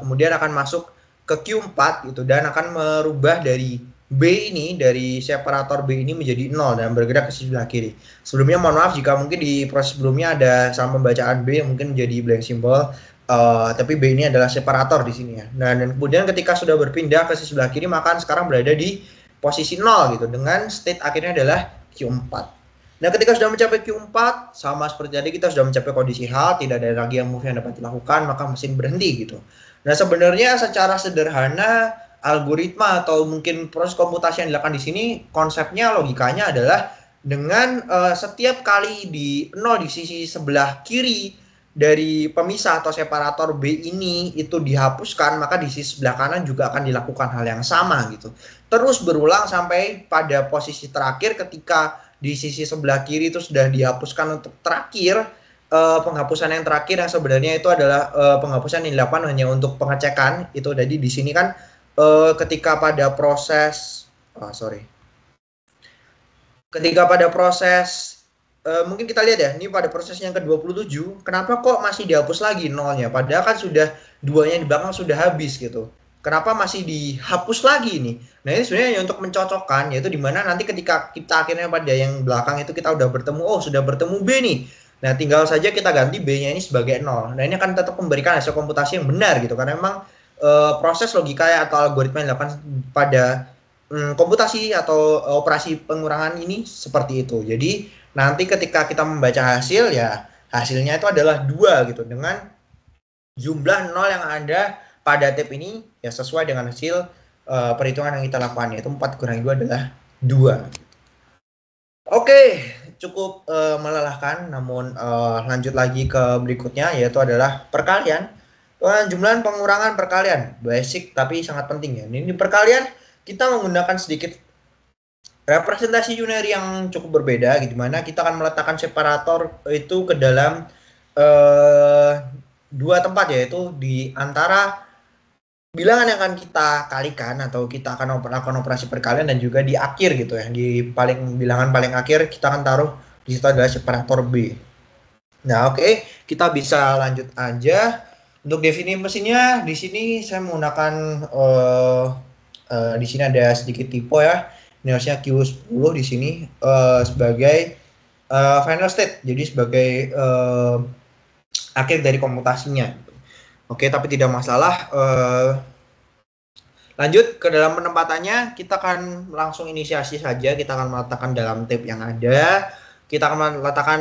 kemudian akan masuk ke Q4 gitu dan akan merubah dari B ini, dari separator B ini menjadi 0 dan bergerak ke sisi sebelah kiri. Sebelumnya mohon maaf jika mungkin di proses sebelumnya ada salah pembacaan B yang mungkin menjadi blank symbol. Tapi B ini adalah separator di sini ya. Nah, dan kemudian ketika sudah berpindah ke sisi sebelah kiri maka sekarang berada di posisi 0 gitu dengan state akhirnya adalah Q4. Nah, ketika sudah mencapai Q4, sama seperti tadi kita sudah mencapai kondisi halt, tidak ada lagi yang move yang dapat dilakukan, maka mesin berhenti gitu. Nah, sebenarnya secara sederhana algoritma atau mungkin proses komputasi yang dilakukan di sini konsepnya logikanya adalah dengan setiap kali di 0 di sisi sebelah kiri dari pemisah atau separator B ini itu dihapuskan, maka di sisi sebelah kanan juga akan dilakukan hal yang sama gitu. Terus berulang sampai pada posisi terakhir ketika di sisi sebelah kiri itu sudah dihapuskan untuk terakhir. Penghapusan yang terakhir yang sebenarnya itu adalah penghapusan yang dilakukan hanya untuk pengecekan itu. Jadi di sini kan ketika pada proses ketika pada proses mungkin kita lihat ya, ini pada proses yang ke-27, kenapa kok masih dihapus lagi nolnya? Padahal kan sudah duanya di belakang sudah habis gitu. Kenapa masih dihapus lagi nih? Nah, ini sebenarnya untuk mencocokkan, yaitu dimana nanti ketika kita akhirnya pada yang belakang itu kita udah bertemu, oh sudah bertemu B nih. Nah, tinggal saja kita ganti B-nya ini sebagai 0. Nah, ini akan tetap memberikan hasil komputasi yang benar gitu, karena memang proses logika atau algoritma yang dilakukan pada komputasi atau operasi pengurangan ini seperti itu. Jadi nanti ketika kita membaca hasil ya hasilnya itu adalah 2 gitu dengan jumlah 0 yang ada pada tab ini ya sesuai dengan hasil perhitungan yang kita lakukan, yaitu 4 kurangi 2 adalah 2. Oke, cukup melelahkan, namun lanjut lagi ke berikutnya yaitu adalah perkalian. Jumlahan pengurangan perkalian, basic tapi sangat penting ya. Ini perkalian kita menggunakan sedikit representasi unary yang cukup berbeda, di mana kita akan meletakkan separator itu ke dalam dua tempat, yaitu di antara bilangan yang akan kita kalikan atau kita akan melakukan operasi perkalian dan juga di akhir gitu ya. Di bilangan paling akhir kita akan taruh di situ adalah separator B. Nah, oke, kita bisa lanjut aja. Untuk definisi mesinnya di sini saya menggunakan di sini ada sedikit typo ya. Ini harusnya Q10 di sini sebagai final state. Jadi sebagai akhir dari komputasinya. Oke, tapi tidak masalah. Lanjut ke dalam penempatannya, kita akan langsung inisiasi saja. Kita akan meletakkan dalam tab yang ada. Kita akan meletakkan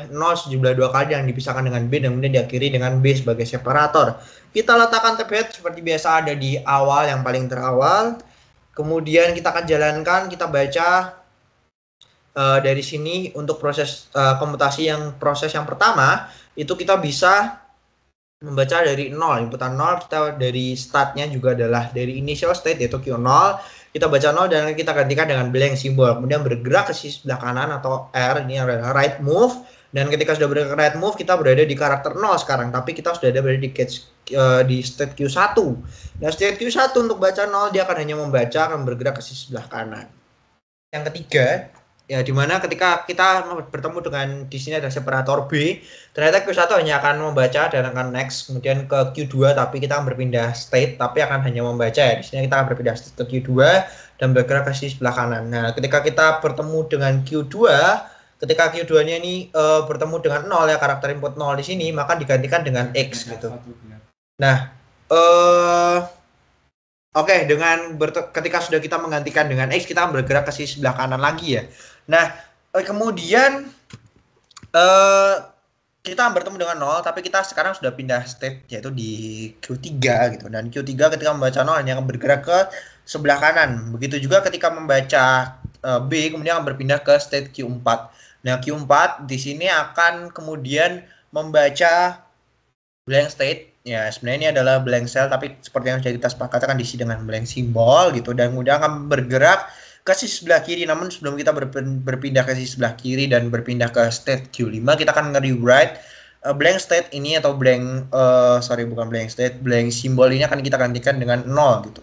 0 sejumlah 2 kali yang dipisahkan dengan B dan kemudian diakhiri dengan B sebagai separator. Kita letakkan tab head seperti biasa ada di awal, yang paling terawal. Kemudian kita akan jalankan, kita baca dari sini untuk proses komputasi proses yang pertama, itu kita bisa membaca dari 0, inputan 0, kita dari startnya juga adalah dari initial state yaitu Q0, kita baca 0 dan kita gantikan dengan blank simbol, kemudian bergerak ke sisi sebelah kanan atau R, ini adalah right move, dan ketika sudah bergerak right move kita berada di karakter 0 sekarang, tapi kita sudah ada berada di state Q1. Nah, state Q1 untuk baca 0 dia akan hanya membaca, akan bergerak ke sisi sebelah kanan. Yang ketiga, ya dimana ketika kita bertemu dengan di sini ada separator B, ternyata Q1 hanya akan membaca dan akan next, kemudian ke Q2 tapi kita akan berpindah state tapi akan hanya membaca ya. Di sini kita akan berpindah state ke Q2 dan bergerak ke sisi sebelah kanan. Nah, ketika kita bertemu dengan Q2, ketika Q2-nya ini bertemu dengan 0 ya, karakter input 0 di sini, maka digantikan dengan X gitu. Nah, oke, ketika sudah kita menggantikan dengan X, kita akan bergerak ke sisi sebelah kanan lagi ya. Nah, kemudian kita bertemu dengan 0, tapi kita sekarang sudah pindah state yaitu di Q3 gitu. Dan Q3 ketika membaca 0 hanya akan bergerak ke sebelah kanan. Begitu juga ketika membaca B, kemudian akan berpindah ke state Q4. Nah, Q4 di sini akan kemudian membaca blank state. Ya, sebenarnya ini adalah blank cell, tapi seperti yang sudah kita sepakati akan diisi dengan blank simbol gitu, dan kemudian akan bergerak ke sisi sebelah kiri. Namun sebelum kita berpindah ke sisi sebelah kiri dan berpindah ke state Q5, kita akan nge-rewrite blank state ini atau blank simbol ini akan kita gantikan dengan 0 gitu.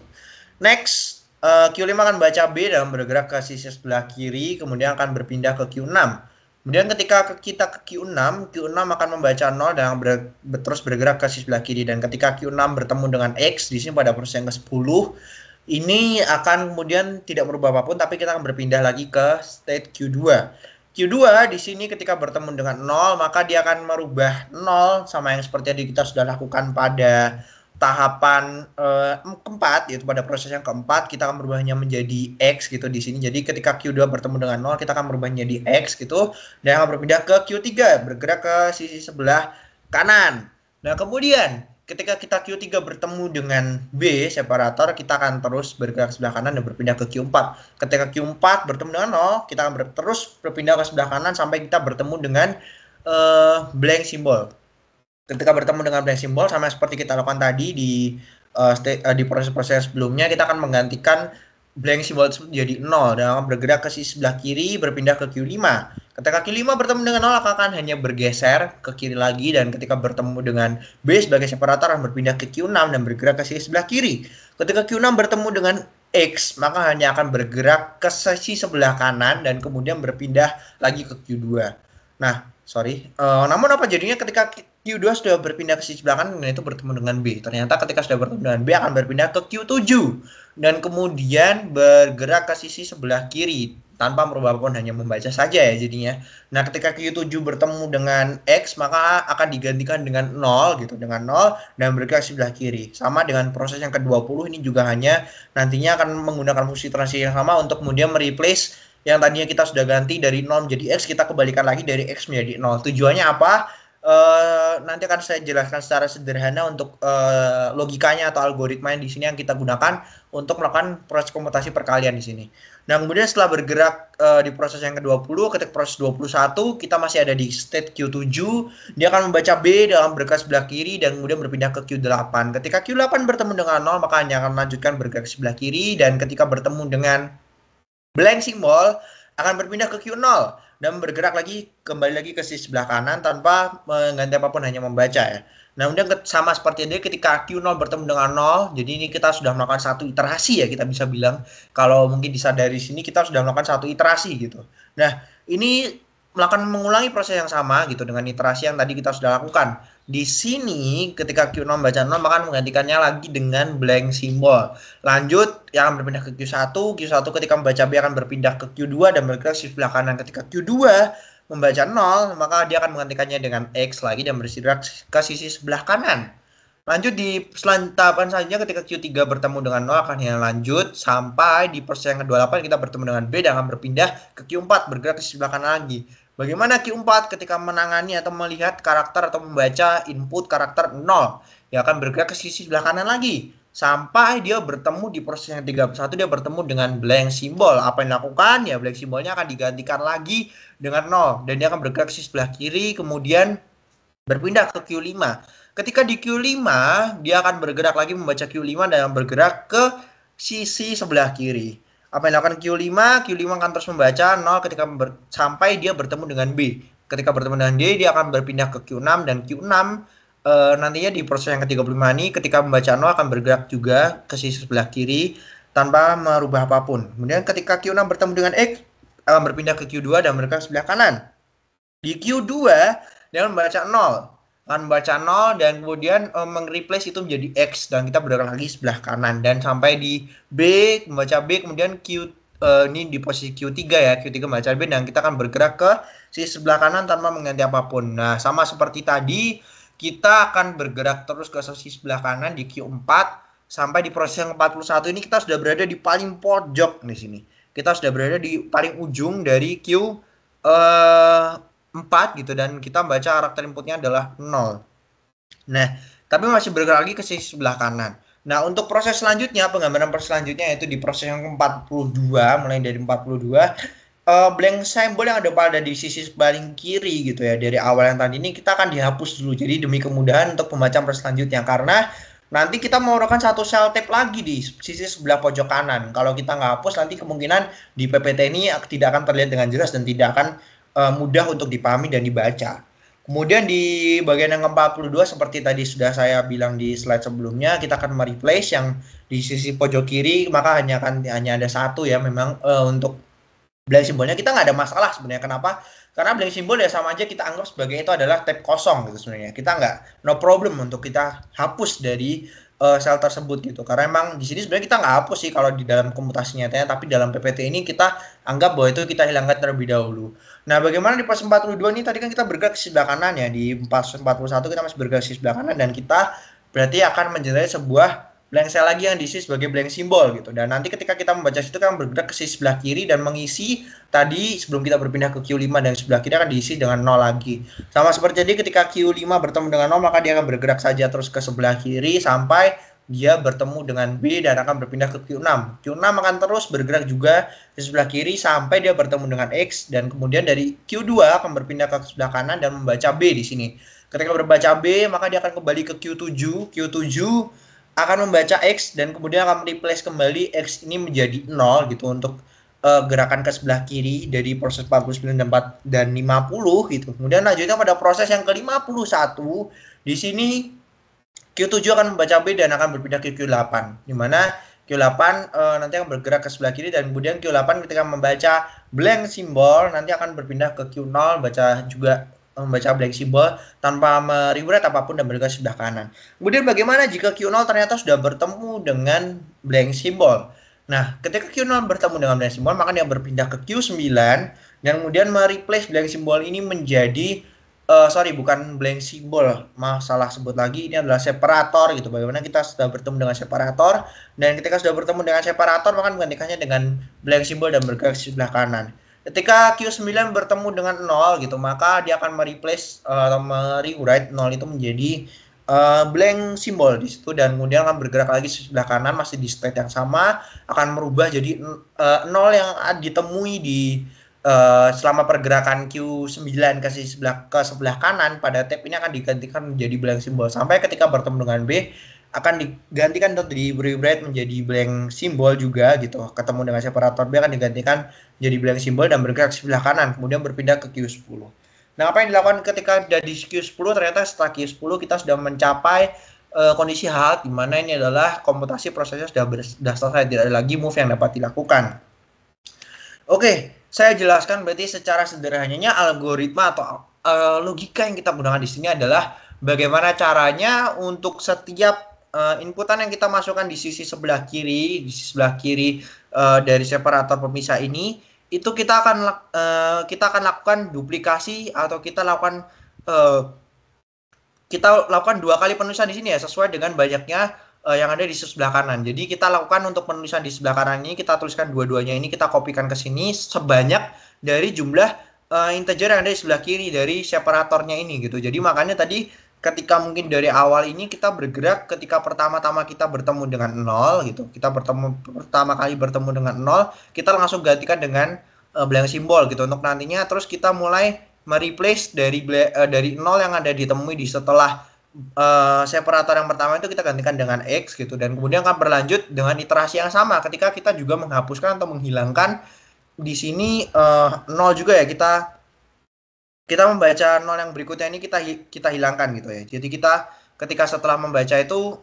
Next, Q5 akan baca B dan bergerak ke sisi sebelah kiri, kemudian akan berpindah ke Q6. Kemudian ketika kita ke Q6 akan membaca 0 dan terus bergerak ke sisi sebelah kiri. Dan ketika Q6 bertemu dengan X, di sini pada proses yang ke-10, ini akan kemudian tidak merubah apapun, tapi kita akan berpindah lagi ke state Q2. Q2 di sini ketika bertemu dengan 0, maka dia akan merubah 0 sama yang seperti yang kita sudah lakukan pada tahapan keempat, yaitu pada proses yang keempat kita akan merubahnya menjadi X gitu di sini. Jadi ketika Q2 bertemu dengan 0 kita akan merubahnya di X gitu dan akan berpindah ke Q3, bergerak ke sisi sebelah kanan. Nah, kemudian ketika kita Q3 bertemu dengan B separator, kita akan terus bergerak ke sebelah kanan dan berpindah ke Q4. Ketika Q4 bertemu dengan 0, kita akan terus berpindah ke sebelah kanan sampai kita bertemu dengan blank symbol. Ketika bertemu dengan blank symbol, sama seperti kita lakukan tadi di proses-proses sebelumnya, kita akan menggantikan blank symbol tersebut menjadi 0 dan akan bergerak ke sisi sebelah kiri berpindah ke Q5. Ketika Q5 bertemu dengan 0 akan hanya bergeser ke kiri lagi, dan ketika bertemu dengan B sebagai separator akan berpindah ke Q6 dan bergerak ke sisi sebelah kiri. Ketika Q6 bertemu dengan X maka hanya akan bergerak ke sisi sebelah kanan dan kemudian berpindah lagi ke Q2. Nah, namun apa jadinya ketika Q2 sudah berpindah ke sisi sebelah kanan dan itu bertemu dengan B? Ternyata ketika sudah bertemu dengan B akan berpindah ke Q7 dan kemudian bergerak ke sisi sebelah kiri tanpa merubah apapun, hanya membaca saja ya jadinya. Nah, ketika Q7 bertemu dengan X maka akan digantikan dengan 0 gitu, dengan 0 dan bergerak ke sebelah kiri. Sama dengan proses yang ke-20, ini juga hanya nantinya akan menggunakan fungsi transisi yang sama untuk kemudian mereplace yang tadinya kita sudah ganti dari 0 menjadi X, kita kembalikan lagi dari X menjadi 0. Tujuannya apa? Nanti akan saya jelaskan secara sederhana untuk logikanya atau algoritma yang di sini yang kita gunakan untuk melakukan proses komutasi perkalian di sini. Nah, kemudian setelah bergerak di proses yang ke-20, ketika proses 21 kita masih ada di state Q7, dia akan membaca B dalam bergerak sebelah kiri dan kemudian berpindah ke Q8. Ketika Q8 bertemu dengan 0 maka hanya akan melanjutkan bergerak sebelah kiri, dan ketika bertemu dengan blank symbol akan berpindah ke Q0 dan bergerak lagi kembali lagi ke sisi sebelah kanan tanpa mengganti apapun, hanya membaca ya. Nah, kemudian sama seperti ini ketika Q0 bertemu dengan 0, jadi ini kita sudah melakukan satu iterasi ya, kita bisa bilang kalau mungkin disadari sini kita sudah melakukan satu iterasi gitu. Nah, ini melakukan mengulangi proses yang sama gitu dengan iterasi yang tadi kita sudah lakukan. Di sini ketika Q0 baca 0 maka menggantikannya lagi dengan blank symbol. Lanjut yang akan berpindah ke Q1. Q1 ketika membaca B akan berpindah ke Q2 dan bergerak ke sebelah kanan. Ketika Q2 membaca 0 maka dia akan menggantikannya dengan X lagi dan bergerak ke sisi sebelah kanan. Lanjut di tahapan selanjutnya ketika Q3 bertemu dengan 0 akan lanjut sampai di proses yang ke-28 kita bertemu dengan B dan akan berpindah ke Q4 bergerak ke sebelah kanan lagi. Bagaimana Q4 ketika menangani atau melihat karakter atau membaca input karakter 0? Ya akan bergerak ke sisi sebelah kanan lagi sampai dia bertemu di proses yang 31, dia bertemu dengan blank symbol. Apa yang dilakukan? Ya blank symbolnya akan digantikan lagi dengan 0 dan dia akan bergerak ke sisi sebelah kiri kemudian berpindah ke Q5. Ketika di Q5 dia akan bergerak lagi membaca Q5 dan bergerak ke sisi sebelah kiri. Apa yang dilakukan Q5? Q5 akan terus membaca 0 ketika sampai dia bertemu dengan B. Ketika bertemu dengan D, dia akan berpindah ke Q6 dan Q6 nantinya di proses yang ke-35 ini ketika membaca 0 akan bergerak juga ke sisi sebelah kiri tanpa merubah apapun. Kemudian ketika Q6 bertemu dengan X akan berpindah ke Q2 dan bergerak ke sebelah kanan. Di Q2 dia akan membaca 0. Akan membaca 0 dan kemudian meng-replace itu menjadi X dan kita bergerak lagi sebelah kanan dan sampai di B, membaca B kemudian ini di posisi Q3 ya, Q3 membaca B dan kita akan bergerak ke sisi sebelah kanan tanpa mengganti apapun. Nah, sama seperti tadi kita akan bergerak terus ke sisi sebelah kanan di Q4 sampai di proses yang 41 ini kita sudah berada di paling pojok di sini. Kita sudah berada di paling ujung dari Q4 gitu dan kita baca karakter inputnya adalah 0. Nah, tapi masih bergerak lagi ke sisi sebelah kanan. Nah, untuk proses selanjutnya, penggambaran proses selanjutnya yaitu di proses yang ke-42, mulai dari 42, blank symbol yang ada pada di sisi paling kiri gitu ya, dari awal yang tadi ini kita akan dihapus dulu. Jadi demi kemudahan untuk pembacaan proses selanjutnya, karena nanti kita menggunakan satu cell tab lagi di sisi sebelah pojok kanan. Kalau kita nggak hapus, nanti kemungkinan di PPT ini tidak akan terlihat dengan jelas dan tidak akan mudah untuk dipahami dan dibaca. Kemudian di bagian yang ke-42 seperti tadi sudah saya bilang di slide sebelumnya, kita akan mereplace yang di sisi pojok kiri, maka hanya ada satu ya memang untuk blank simbolnya. Kita nggak ada masalah sebenarnya. Kenapa? Karena blank simbol ya sama aja kita anggap sebagai itu adalah tab kosong gitu sebenarnya. Kita nggak, no problem untuk kita hapus dari sel tersebut gitu. Karena emang di sini sebenarnya kita nggak hapus sih kalau di dalam komutasi nyatanya, tapi dalam PPT ini kita anggap bahwa itu kita hilangkan terlebih dahulu. Nah, bagaimana di proses 42 ini tadi kan kita bergerak ke sebelah kanan ya. Di proses 41 kita masih bergerak ke sebelah kanan dan kita berarti akan menjadi sebuah blank cell lagi yang diisi sebagai blank simbol gitu. Dan nanti ketika kita membaca situ kan bergerak ke sisi sebelah kiri dan mengisi tadi sebelum kita berpindah ke Q5 dan sebelah kiri akan diisi dengan 0 lagi. Sama seperti jadi ketika Q5 bertemu dengan 0 maka dia akan bergerak saja terus ke sebelah kiri sampai dia bertemu dengan B dan akan berpindah ke Q6. Q6 akan terus bergerak juga ke sebelah kiri sampai dia bertemu dengan X dan kemudian dari Q2 akan berpindah ke sebelah kanan dan membaca B di sini. Ketika berbaca B maka dia akan kembali ke Q7. Q7 akan membaca X dan kemudian akan replace kembali X ini menjadi 0 gitu untuk gerakan ke sebelah kiri dari proses 49 dan 50 gitu. Kemudian lanjutnya pada proses yang ke-51 di sini Q7 akan membaca B dan akan berpindah ke Q8 di mana Q8 nanti akan bergerak ke sebelah kiri dan kemudian Q8 ketika membaca blank simbol nanti akan berpindah ke Q0 baca juga membaca blank simbol tanpa merewrite apapun dan bergerak sebelah kanan. Kemudian bagaimana jika Q0 ternyata sudah bertemu dengan blank simbol? Nah, ketika Q0 bertemu dengan blank simbol, maka dia berpindah ke Q9 dan kemudian mereplace blank simbol ini menjadi bukan blank simbol, salah sebut lagi, ini adalah separator gitu. Bagaimana kita sudah bertemu dengan separator dan ketika sudah bertemu dengan separator maka menggantikannya dengan blank simbol dan bergerak ke sebelah kanan. Ketika Q9 bertemu dengan 0 gitu, maka dia akan mereplace atau merewrite 0 itu menjadi blank simbol di situ dan kemudian akan bergerak lagi ke sebelah kanan masih di state yang sama, akan merubah jadi 0 yang ditemui di selama pergerakan Q9 ke sebelah kanan pada tab ini akan digantikan menjadi blank simbol sampai ketika bertemu dengan B akan digantikan atau di rewrite menjadi blank simbol juga gitu. Ketemu dengan separator B akan digantikan menjadi blank simbol dan bergerak ke sebelah kanan kemudian berpindah ke Q10. Nah, apa yang dilakukan ketika dari Q10 ternyata setelah Q10 kita sudah mencapai kondisi hal di mana ini adalah komputasi prosesnya sudah selesai, tidak ada lagi move yang dapat dilakukan. Oke, saya jelaskan berarti secara sederhananya algoritma atau logika yang kita gunakan di sini adalah bagaimana caranya untuk setiap inputan yang kita masukkan di sisi sebelah kiri, dari separator pemisah ini, itu kita akan lakukan duplikasi atau kita lakukan dua kali penulisan di sini ya sesuai dengan banyaknya yang ada di sebelah kanan. Jadi kita lakukan untuk penulisan di sebelah kanan ini, kita tuliskan dua-duanya ini, kita kopikan ke sini sebanyak dari jumlah integer yang ada di sebelah kiri dari separatornya ini gitu. Jadi makanya tadi ketika mungkin dari awal ini kita bergerak ketika pertama-tama kita bertemu dengan 0 gitu. Kita pertama kali bertemu dengan 0, kita langsung gantikan dengan blank simbol gitu untuk nantinya terus kita mulai mereplace dari 0 yang ada ditemui di setelah separator yang pertama itu kita gantikan dengan X gitu dan kemudian akan berlanjut dengan iterasi yang sama ketika kita juga menghapuskan atau menghilangkan di sini 0 juga ya, kita membaca 0 yang berikutnya ini kita hilangkan gitu ya. Jadi kita ketika setelah membaca itu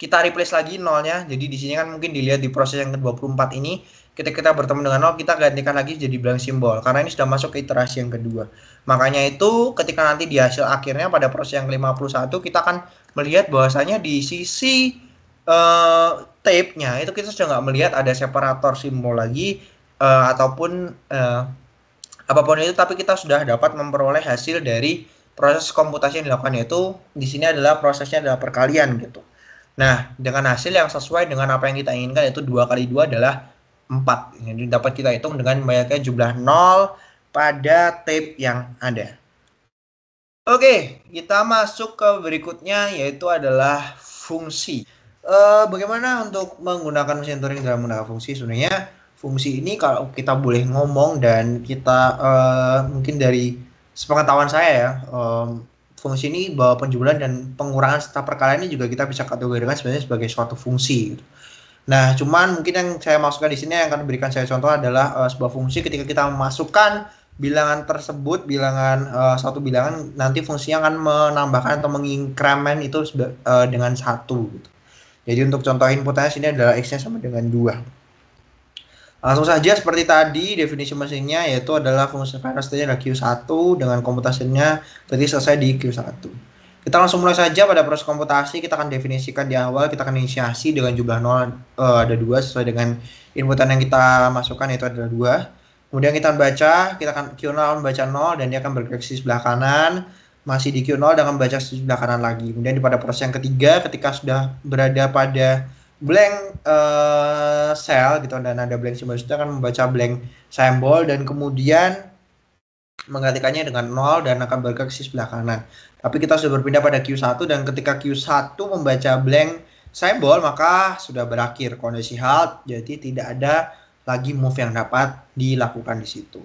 kita replace lagi 0-nya. Jadi di sini kan mungkin dilihat di proses yang ke-24 ini ketika kita bertemu dengan 0 kita gantikan lagi jadi blank simbol karena ini sudah masuk ke iterasi yang kedua. Makanya itu ketika nanti di hasil akhirnya pada proses yang ke-51 kita akan melihat bahwasanya di sisi tape-nya itu kita sudah nggak melihat ada separator simbol lagi ataupun apapun itu, tapi kita sudah dapat memperoleh hasil dari proses komputasi yang dilakukan, yaitu di sini adalah prosesnya adalah perkalian gitu. Nah, dengan hasil yang sesuai dengan apa yang kita inginkan yaitu 2 kali 2 adalah 4. Jadi dapat kita hitung dengan banyaknya jumlah 0 pada tape yang ada. Oke, kita masuk ke berikutnya yaitu adalah fungsi. Bagaimana untuk menggunakan mesin Turing dalam menggunakan fungsi? Sebenarnya fungsi ini kalau kita boleh ngomong dan kita mungkin dari sepengetahuan saya ya, fungsi ini bahwa penjumlahan dan pengurangan serta perkalian ini juga kita bisa kategorikan sebenarnya sebagai suatu fungsi gitu. Nah, cuman mungkin yang saya masukkan di sini yang akan berikan saya contoh adalah sebuah fungsi ketika kita memasukkan bilangan tersebut, satu bilangan, nanti fungsinya akan menambahkan atau menginkremen itu dengan 1 gitu. Jadi untuk contoh inputnya sini adalah X-nya sama dengan 2. Langsung saja seperti tadi definisi mesinnya yaitu adalah fungsi velocity adalah Q1 dengan komputasinya berarti selesai di Q1. Kita langsung mulai saja pada proses komputasi, kita akan definisikan di awal, kita akan inisiasi dengan jumlah 0 ada 2 sesuai dengan inputan yang kita masukkan yaitu adalah 2. Kemudian kita baca, kita akan Q0 membaca 0 dan dia akan bergerak di sebelah kanan. masih di Q0 dengan membaca sisi sebelah kanan lagi. Kemudian pada proses yang ketiga, ketika sudah berada pada blank cell gitu dan ada blank simbol, itu akan membaca blank simbol dan kemudian menggantikannya dengan 0 dan akan bergerak ke sisi sebelah kanan. Tapi kita sudah berpindah pada Q1 dan ketika Q1 membaca blank simbol maka sudah berakhir kondisi halt, jadi tidak ada lagi move yang dapat dilakukan di situ.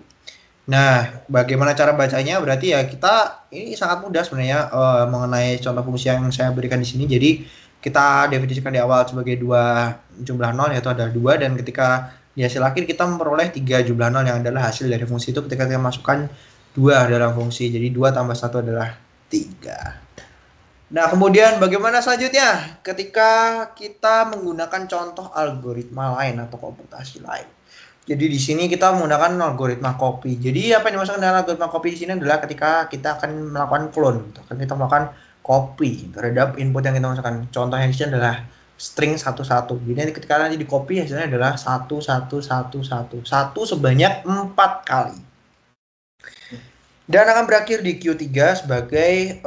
Nah, bagaimana cara bacanya? Berarti ya kita ini sangat mudah sebenarnya mengenai contoh fungsi yang saya berikan di sini. Jadi kita definisikan di awal sebagai dua jumlah nol, yaitu ada 2, dan ketika di hasil akhir kita memperoleh 3 jumlah nol yang adalah hasil dari fungsi itu ketika kita masukkan 2 dalam fungsi. Jadi 2 tambah 1 adalah 3. Nah, kemudian bagaimana selanjutnya ketika kita menggunakan contoh algoritma lain atau komputasi lain? Jadi di sini kita menggunakan algoritma copy. Jadi apa yang dimaksud dengan algoritma copy di sini adalah ketika kita akan melakukan clone, gitu. Kita melakukan copy terhadap input yang kita masukkan. Contohnya di sini adalah string 11. Jadi ketika nanti di copy hasilnya adalah 1111 sebanyak 4 kali. Dan akan berakhir di Q3 sebagai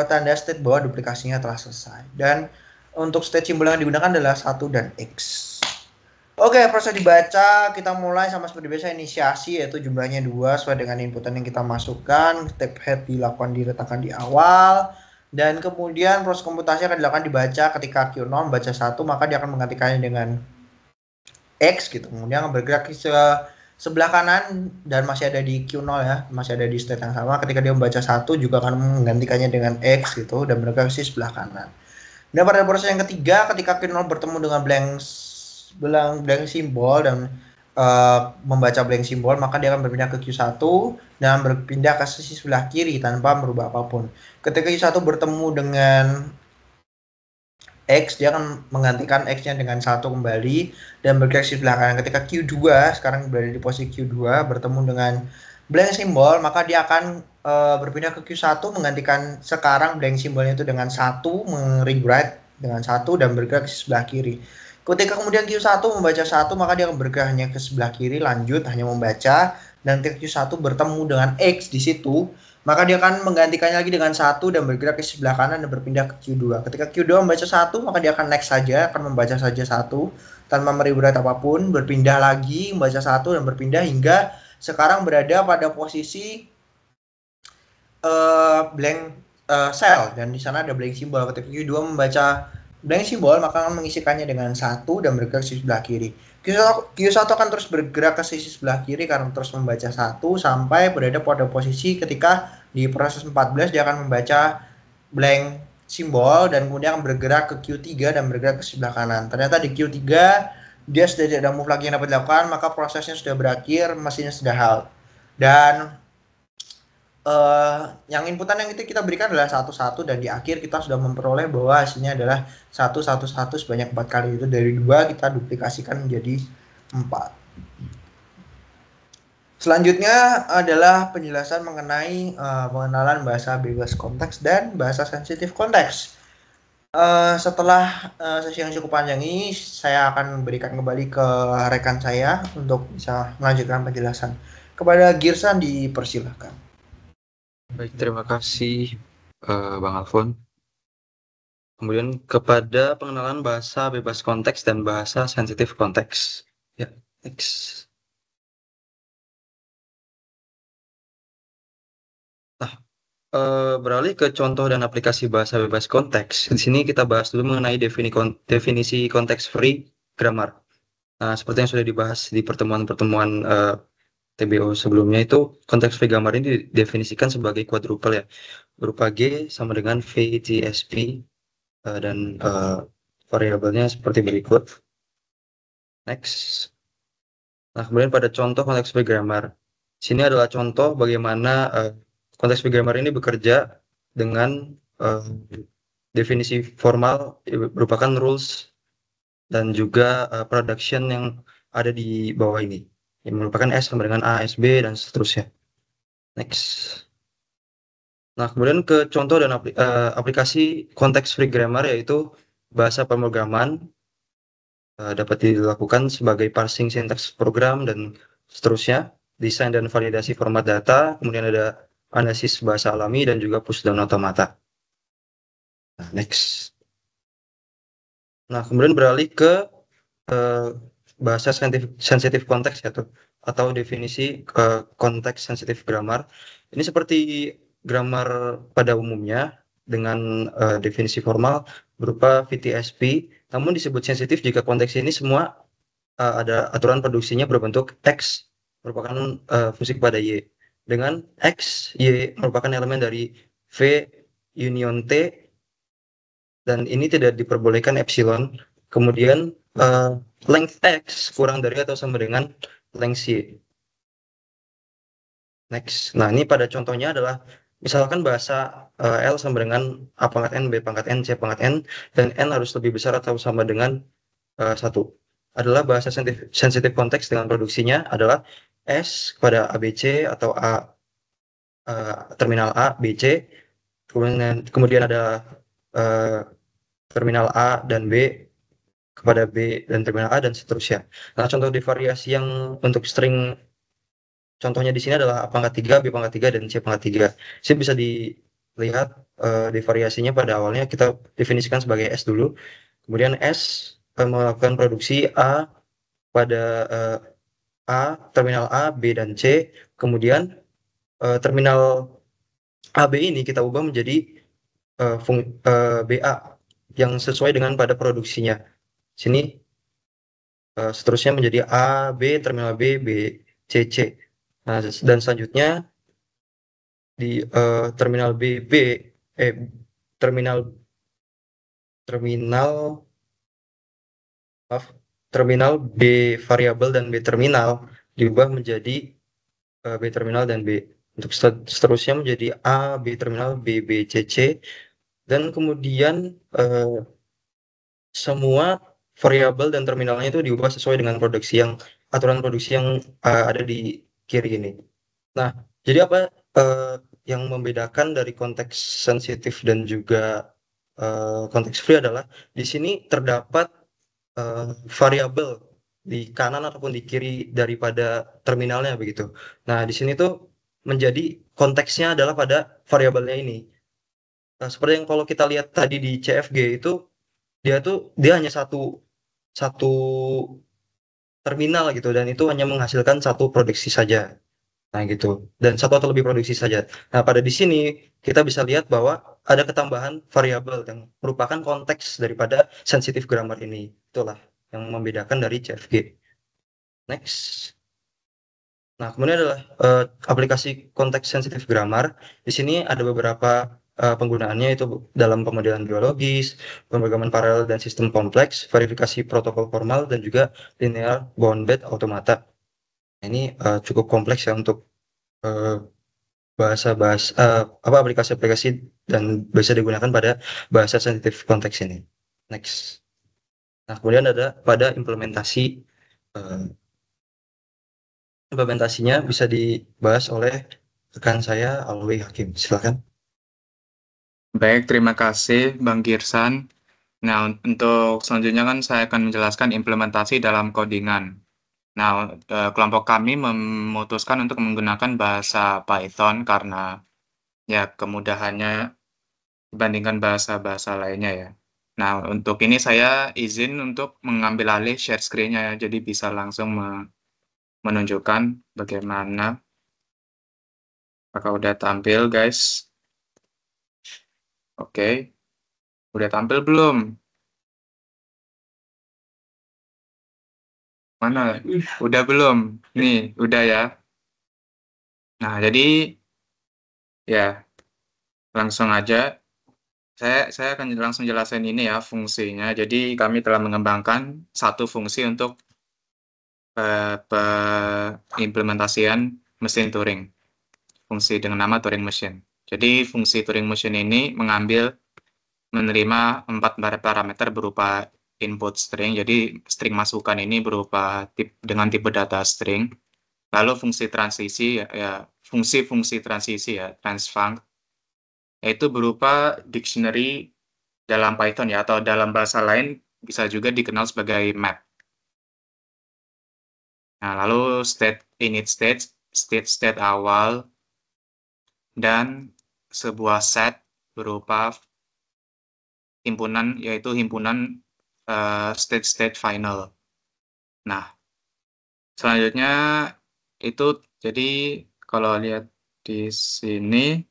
tanda state bahwa duplikasinya telah selesai. Dan untuk state simbol yang digunakan adalah 1 dan X. Oke, proses dibaca kita mulai sama seperti biasa, inisiasi yaitu jumlahnya 2 sesuai dengan inputan yang kita masukkan. Step head diletakkan di awal dan kemudian proses komputasi akan dilakukan dibaca ketika Q0 membaca 1 maka dia akan menggantikannya dengan X gitu. Kemudian akan bergerak ke sebelah kanan dan masih ada di Q0 ya, masih ada di state yang sama. Ketika dia membaca 1 juga akan menggantikannya dengan X gitu dan bergerak ke sebelah kanan. Dan pada proses yang ketiga ketika Q0 bertemu dengan blank simbol dan membaca blank simbol maka dia akan berpindah ke Q1 dan berpindah ke sisi sebelah kiri tanpa merubah apapun. Ketika Q1 bertemu dengan X, dia akan menggantikan X-nya dengan 1 kembali dan bergerak ke sebelah kanan. Ketika Q2 sekarang berada di posisi Q2 bertemu dengan blank simbol maka dia akan berpindah ke Q1 menggantikan sekarang blank simbolnya itu dengan 1, rewrite dengan 1 dan bergerak ke sebelah kiri. Ketika kemudian Q1 membaca 1 maka dia akan bergerak hanya ke sebelah kiri, lanjut hanya membaca, dan ketika Q1 bertemu dengan X di situ maka dia akan menggantikannya lagi dengan 1 dan bergerak ke sebelah kanan dan berpindah ke Q2. Ketika Q2 membaca 1 maka dia akan next saja, akan membaca saja 1 tanpa merewrite apapun, berpindah lagi membaca 1 dan berpindah hingga sekarang berada pada posisi blank cell dan di sana ada blank simbol. Ketika Q2 membaca blank simbol maka akan mengisikannya dengan 1 dan bergerak ke sebelah kiri. Q1 akan terus bergerak ke sisi sebelah kiri karena terus membaca 1 sampai berada pada posisi ketika di proses 14 dia akan membaca blank simbol dan kemudian akan bergerak ke Q3 dan bergerak ke sebelah kanan. Ternyata di Q3 dia sudah tidak ada move lagi yang dapat dilakukan, maka prosesnya sudah berakhir, mesinnya sudah halt. Dan yang inputan yang itu kita berikan adalah 1 dan di akhir kita sudah memperoleh bahwa hasilnya adalah 1 sebanyak 4 kali. Itu dari 2 kita duplikasikan menjadi 4. Selanjutnya adalah penjelasan mengenai pengenalan bahasa bebas konteks dan bahasa sensitif konteks. Setelah sesi yang cukup panjang ini saya akan berikan kembali ke rekan saya untuk bisa melanjutkan penjelasan. Kepada Girsan dipersilahkan. Baik, terima kasih Bang Alfon. Kemudian kepada pengenalan bahasa bebas konteks dan bahasa sensitif konteks. Ya, next. Nah, beralih ke contoh dan aplikasi bahasa bebas konteks. Di sini kita bahas dulu mengenai definisi konteks free grammar. Nah, seperti yang sudah dibahas di pertemuan-pertemuan TBO sebelumnya itu konteks free grammar ini didefinisikan sebagai quadruple ya, berupa G sama dengan V, T, S, P, dan variabelnya seperti berikut. Next. Nah, kemudian pada contoh konteks free grammar. Sini adalah contoh bagaimana konteks free grammar ini bekerja dengan definisi formal merupakan rules dan juga production yang ada di bawah ini. Yang merupakan S sama dengan A, S, B, dan seterusnya. Next. Nah, kemudian ke contoh dan aplikasi konteks free grammar yaitu bahasa pemrograman dapat dilakukan sebagai parsing sintaks program dan seterusnya, desain dan validasi format data, kemudian ada analisis bahasa alami, dan juga pushdown automata. Nah, next. Nah, kemudian beralih ke bahasa sensitif konteks atau definisi konteks sensitif grammar. Ini seperti grammar pada umumnya dengan definisi formal berupa VTSP, namun disebut sensitif jika konteks ini semua ada aturan produksinya berbentuk X merupakan fungsi kepada Y. Dengan X, Y merupakan elemen dari V union T, dan ini tidak diperbolehkan epsilon. Kemudian length X kurang dari atau sama dengan length Y. Next. Nah, ini pada contohnya adalah misalkan bahasa L sama dengan A pangkat N, B pangkat N, C pangkat N, dan N harus lebih besar atau sama dengan 1. Adalah bahasa sensitif konteks dengan produksinya adalah S kepada ABC atau terminal A, B, C. Kemudian ada terminal A dan B kepada B dan terminal A dan seterusnya. Nah, contoh divariasi yang untuk string contohnya di sini adalah A pangkat 3, B pangkat 3, dan C pangkat 3. Sini bisa dilihat divariasinya pada awalnya kita definisikan sebagai S dulu. Kemudian S melakukan produksi A pada terminal A, B, dan C. Kemudian terminal AB ini kita ubah menjadi BA yang sesuai dengan pada produksinya. Sini seterusnya menjadi A, B, terminal B, B, C, C. Nah, dan selanjutnya di terminal B, terminal terminal maaf, terminal B variabel dan B terminal diubah menjadi B terminal dan B. Untuk seterusnya menjadi A, B terminal, B, B, C, C. Dan kemudian semua variabel dan terminalnya itu diubah sesuai dengan aturan produksi yang ada di kiri ini. Nah, jadi apa yang membedakan dari konteks sensitif dan juga konteks free adalah di sini terdapat variabel di kanan ataupun di kiri daripada terminalnya begitu. Nah, di sini tuh menjadi konteksnya adalah pada variabelnya ini. Nah, seperti yang kalau kita lihat tadi di CFG itu dia hanya satu satu terminal gitu, dan itu hanya menghasilkan satu produksi saja. Nah, gitu. Dan satu atau lebih produksi saja. Nah, pada di sini kita bisa lihat bahwa ada ketambahan variabel yang merupakan konteks daripada sensitif grammar ini. Itulah yang membedakan dari CFG. Next. Nah, kemudian adalah aplikasi konteks sensitif grammar. Di sini ada beberapa penggunaannya, itu dalam pemodelan biologis, pemrograman paralel dan sistem kompleks, verifikasi protokol formal, dan juga linear bounded automata. Ini cukup kompleks ya untuk aplikasi-aplikasi dan bisa digunakan pada bahasa sensitif konteks ini. Next. Nah, kemudian ada pada implementasinya bisa dibahas oleh rekan saya Alwi Hakim. Silakan. Baik, terima kasih Bang Girsan. Nah, untuk selanjutnya kan saya akan menjelaskan implementasi dalam codingan. Nah, kelompok kami memutuskan untuk menggunakan bahasa Python karena ya kemudahannya dibandingkan bahasa-bahasa lainnya ya. Nah, untuk ini saya izin untuk mengambil alih share screen-nya ya, jadi bisa langsung menunjukkan bagaimana. Apakah udah tampil, guys? Oke. Udah tampil belum? Mana? Udah belum? Nih, udah ya. Nah, jadi ya langsung aja. Saya akan langsung jelasin ini ya fungsinya. Jadi kami telah mengembangkan satu fungsi untuk implementasian mesin Turing. Fungsi dengan nama Turing Machine. Jadi fungsi Turing Machine ini menerima 4 parameter berupa input string. Jadi string masukan ini berupa dengan tipe data string. Lalu fungsi transisi fungsi-fungsi transisi ya, transfunc, yaitu berupa dictionary dalam Python ya, atau dalam bahasa lain bisa juga dikenal sebagai map. Nah, lalu init state awal, dan sebuah set berupa himpunan, yaitu himpunan state-state final. Nah, selanjutnya itu jadi kalau lihat di sini,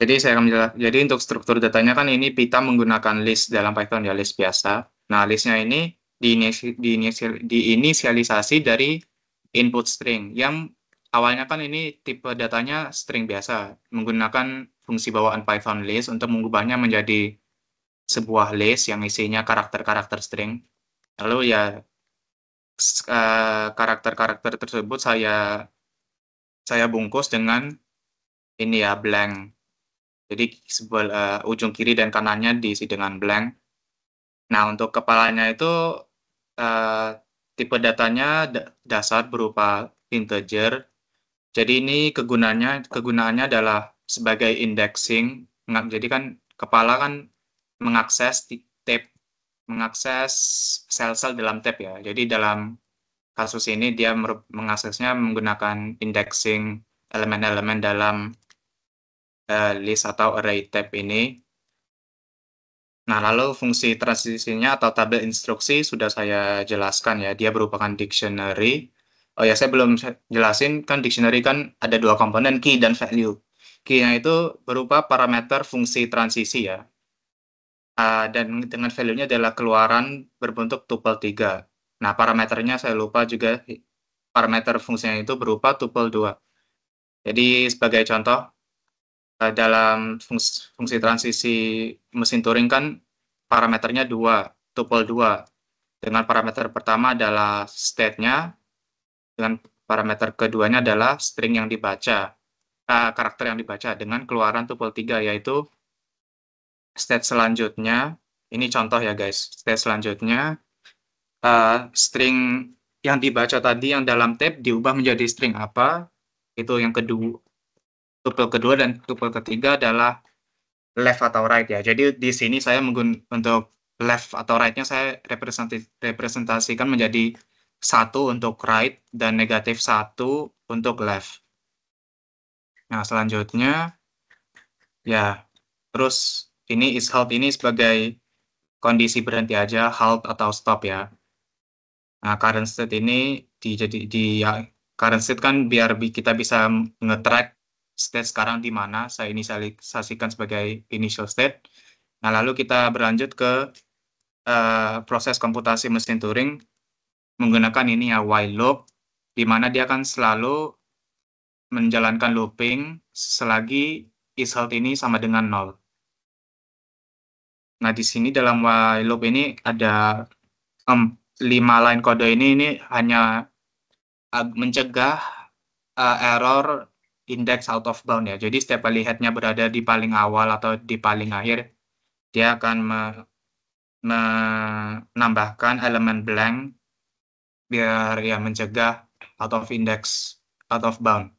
jadi untuk struktur datanya kan ini kita menggunakan list dalam Python ya, list biasa. Nah, listnya ini diinisialisasi dari input string yang awalnya kan ini tipe datanya string biasa, menggunakan fungsi bawaan Python list untuk mengubahnya menjadi sebuah list yang isinya karakter-karakter string. Lalu ya karakter-karakter tersebut saya bungkus dengan ini ya, blank. Jadi ujung kiri dan kanannya diisi dengan blank. Nah, untuk kepalanya itu tipe datanya dasar berupa integer. Jadi ini kegunaannya adalah sebagai indexing. Jadi kan kepala kan mengakses tab, mengakses sel-sel dalam tab ya. Jadi dalam kasus ini dia mengaksesnya menggunakan indexing elemen-elemen dalam list atau array tab ini. Nah, lalu fungsi transisinya atau tabel instruksi sudah saya jelaskan ya, dia merupakan dictionary. Oh ya, saya belum jelasin, kan dictionary kan ada dua komponen, key dan value. Key-nya itu berupa parameter fungsi transisi ya. Dan dengan value-nya adalah keluaran berbentuk tuple 3. Nah, parameternya saya lupa juga, parameter fungsinya itu berupa tuple 2. Jadi sebagai contoh, dalam fungsi transisi mesin Turing kan parameternya 2, tuple 2. Dengan parameter pertama adalah state-nya, dengan parameter keduanya adalah string yang dibaca, karakter yang dibaca dengan keluaran tuple 3, yaitu state selanjutnya, ini contoh ya guys, state selanjutnya, string yang dibaca tadi yang dalam tab diubah menjadi string apa, itu yang kedua, tuple kedua, dan tuple ketiga adalah left atau right ya. Jadi di sini saya untuk left atau right-nya saya representasikan menjadi 1 untuk right dan negatif 1 untuk left. Nah, selanjutnya ya, terus ini is halt ini sebagai kondisi berhenti aja, halt atau stop ya. Nah, current state ini current state kan biar kita bisa nge-track state sekarang di mana, saya inisialisasikan sebagai initial state. Nah, lalu kita berlanjut ke proses komputasi mesin Turing menggunakan ini ya, while loop, di mana dia akan selalu menjalankan looping selagi is halt ini sama dengan 0. Nah, di sini dalam while loop ini ada 5 line kode ini hanya mencegah error index out of bound ya. Jadi setiap kali head-nya berada di paling awal atau di paling akhir, dia akan menambahkan elemen blank biar ya mencegah out of bound.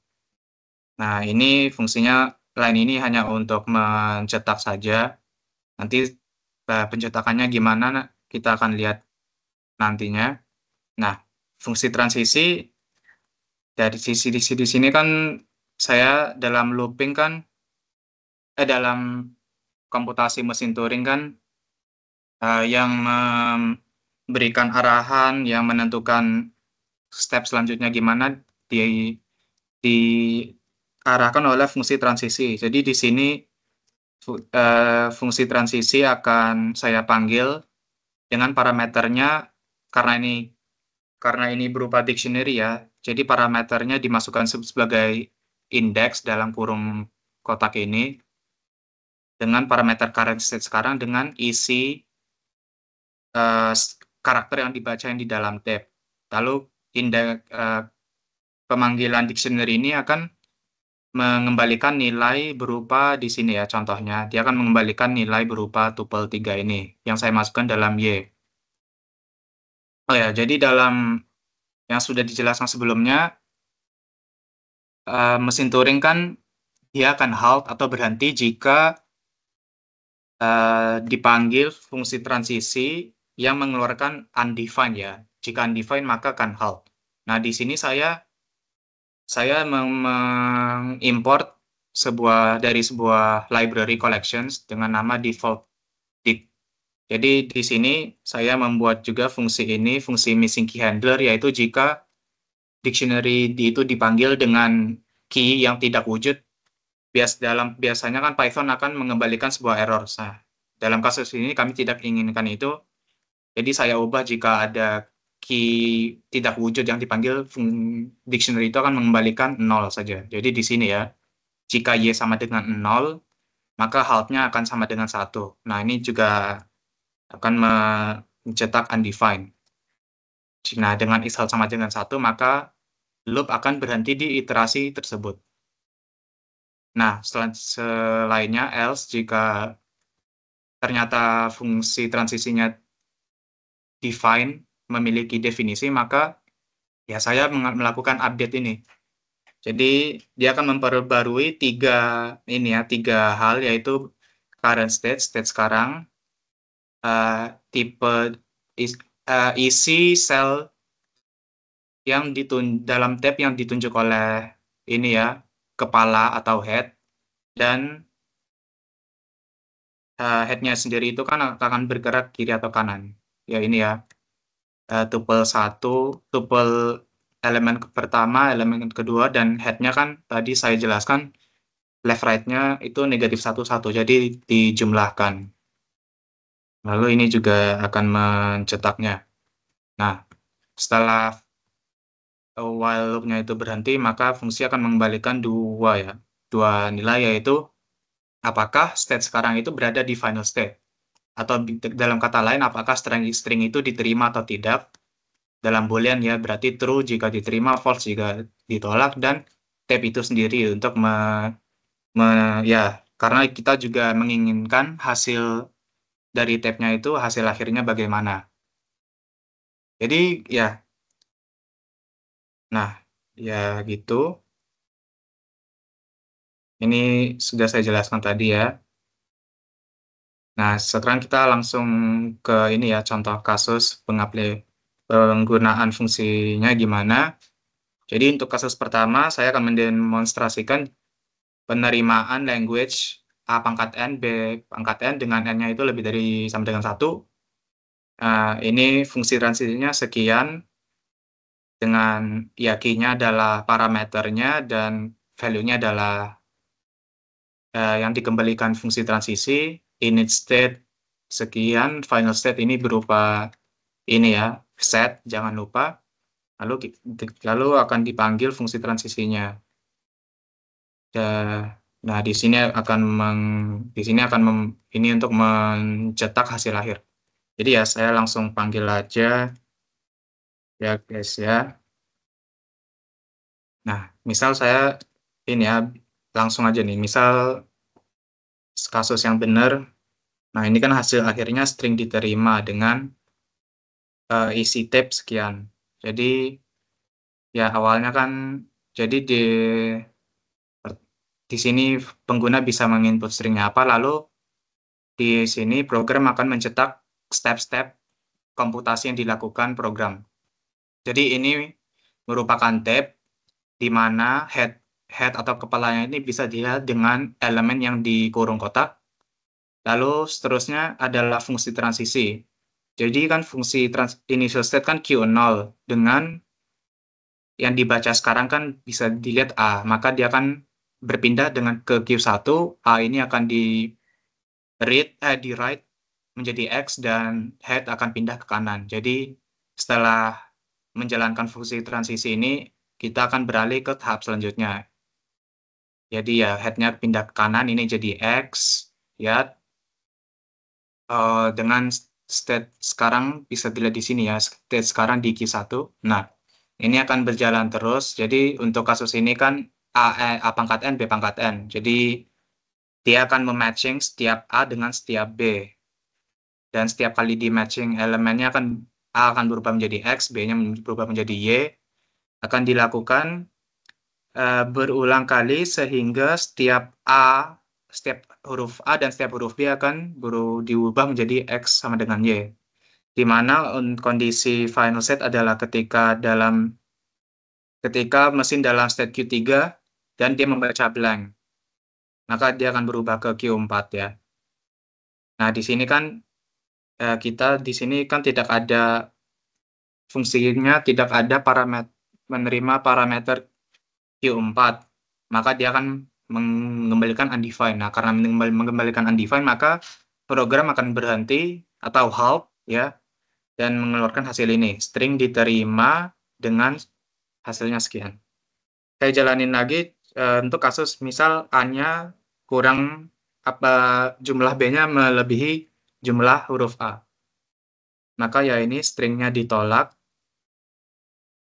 Nah, ini fungsinya line ini hanya untuk mencetak saja. Nanti pencetakannya gimana kita akan lihat nantinya. Nah, fungsi transisi dari sisi di sini kan saya dalam looping kan dalam komputasi mesin Turing kan yang memberikan arahan, yang menentukan step selanjutnya gimana diarahkan oleh fungsi transisi. Jadi di sini fungsi transisi akan saya panggil dengan parameternya, karena ini berupa dictionary ya. Jadi parameternya dimasukkan sebagai index dalam kurung kotak ini dengan parameter current state sekarang dengan isi karakter yang dibaca yang di dalam tab. Lalu pemanggilan dictionary ini akan mengembalikan nilai berupa di sini ya, contohnya. Dia akan mengembalikan nilai berupa tuple 3 ini, yang saya masukkan dalam Y. Oh ya, jadi dalam yang sudah dijelaskan sebelumnya, mesin Turing kan dia akan halt atau berhenti jika dipanggil fungsi transisi yang mengeluarkan undefined ya. Jika undefined maka akan halt. Nah, di sini saya mengimport dari sebuah library collections dengan nama default dict. Jadi di sini saya membuat juga fungsi ini, fungsi missing key handler, yaitu jika dictionary itu dipanggil dengan key yang tidak wujud, biasanya kan Python akan mengembalikan sebuah error. Nah, dalam kasus ini kami tidak inginkan itu, jadi saya ubah jika ada key tidak wujud yang dipanggil, dictionary itu akan mengembalikan 0 saja. Jadi di sini ya, jika Y sama dengan 0, maka haltnya akan sama dengan 1. Nah, ini juga akan mencetak undefined. Nah, dengan is halт sama dengan 1, maka loop akan berhenti di iterasi tersebut. Nah, selainnya else, jika ternyata fungsi transisinya define memiliki definisi, maka ya saya melakukan update ini. Jadi dia akan memperbarui tiga hal, yaitu current state sekarang, tipe isi sel yang dalam tab yang ditunjuk oleh ini ya, kepala atau head, dan head-nya sendiri itu kan akan bergerak kiri atau kanan. Ya ini ya, tuple 1, tuple elemen pertama, elemen kedua, dan head-nya kan tadi saya jelaskan left right-nya itu negatif 1, 1, jadi dijumlahkan. Lalu ini juga akan mencetaknya. Nah, setelah while loop-nya itu berhenti, maka fungsi akan mengembalikan dua nilai, yaitu apakah state sekarang itu berada di final state, atau dalam kata lain, apakah string itu diterima atau tidak. Dalam boolean ya, berarti true jika diterima, false jika ditolak, dan tab itu sendiri untuk karena kita juga menginginkan hasil dari tab-nya itu hasil akhirnya bagaimana. Jadi ya, nah ya gitu. Ini sudah saya jelaskan tadi ya. Nah, sekarang kita langsung ke ini ya, contoh kasus penggunaan fungsinya gimana. Jadi untuk kasus pertama, saya akan mendemonstrasikan penerimaan language A pangkat N, B pangkat N dengan N-nya itu lebih dari sama dengan 1. Ini fungsi transisinya sekian, dengan ya key-nya adalah parameternya dan value-nya adalah yang dikembalikan fungsi transisi, init state sekian, final state ini berupa ini ya, set, jangan lupa. Lalu akan dipanggil fungsi transisinya. Nah, di sini ini untuk mencetak hasil akhir. Jadi ya saya langsung panggil aja ya guys ya. Nah, misal saya ini ya langsung aja nih, misal kasus yang benar. Nah, ini kan hasil akhirnya string diterima dengan isi tab sekian. Jadi ya awalnya kan, jadi di sini pengguna bisa menginput stringnya apa, lalu di sini program akan mencetak step-step komputasi yang dilakukan program. Jadi ini merupakan tab di mana head atau kepalanya ini bisa dilihat dengan elemen yang dikurung kotak. Lalu seterusnya adalah fungsi transisi. Jadi kan fungsi initial state kan Q0, dengan yang dibaca sekarang kan bisa dilihat A, maka dia akan berpindah dengan ke Q1, A ini akan di write menjadi X, dan head akan pindah ke kanan. Jadi setelah menjalankan fungsi transisi ini, kita akan beralih ke tahap selanjutnya. Jadi ya head-nya pindah ke kanan, ini jadi X, ya. Dengan state sekarang bisa dilihat di sini ya, state sekarang di Q1. Nah, ini akan berjalan terus. Jadi untuk kasus ini kan A pangkat N, B pangkat N. Jadi dia akan mematching setiap A dengan setiap B. Dan setiap kali di matching elemennya A akan berubah menjadi X, B-nya berubah menjadi Y. Akan dilakukan berulang kali sehingga setiap huruf A dan setiap huruf B akan diubah menjadi X sama dengan Y. Di mana kondisi final set adalah ketika dalam ketika mesin dalam state Q3 dan dia membaca blank, maka dia akan berubah ke Q4 ya. Nah, di sini kan kita di sini kan tidak ada fungsinya, tidak ada menerima parameter Q4, maka dia akan mengembalikan undefined. Nah, karena mengembalikan undefined, maka program akan berhenti atau halt ya, dan mengeluarkan hasil ini. String diterima dengan hasilnya sekian. Saya jalanin lagi untuk kasus misal A-nya kurang jumlah B-nya melebihi jumlah huruf A. Maka ya ini stringnya ditolak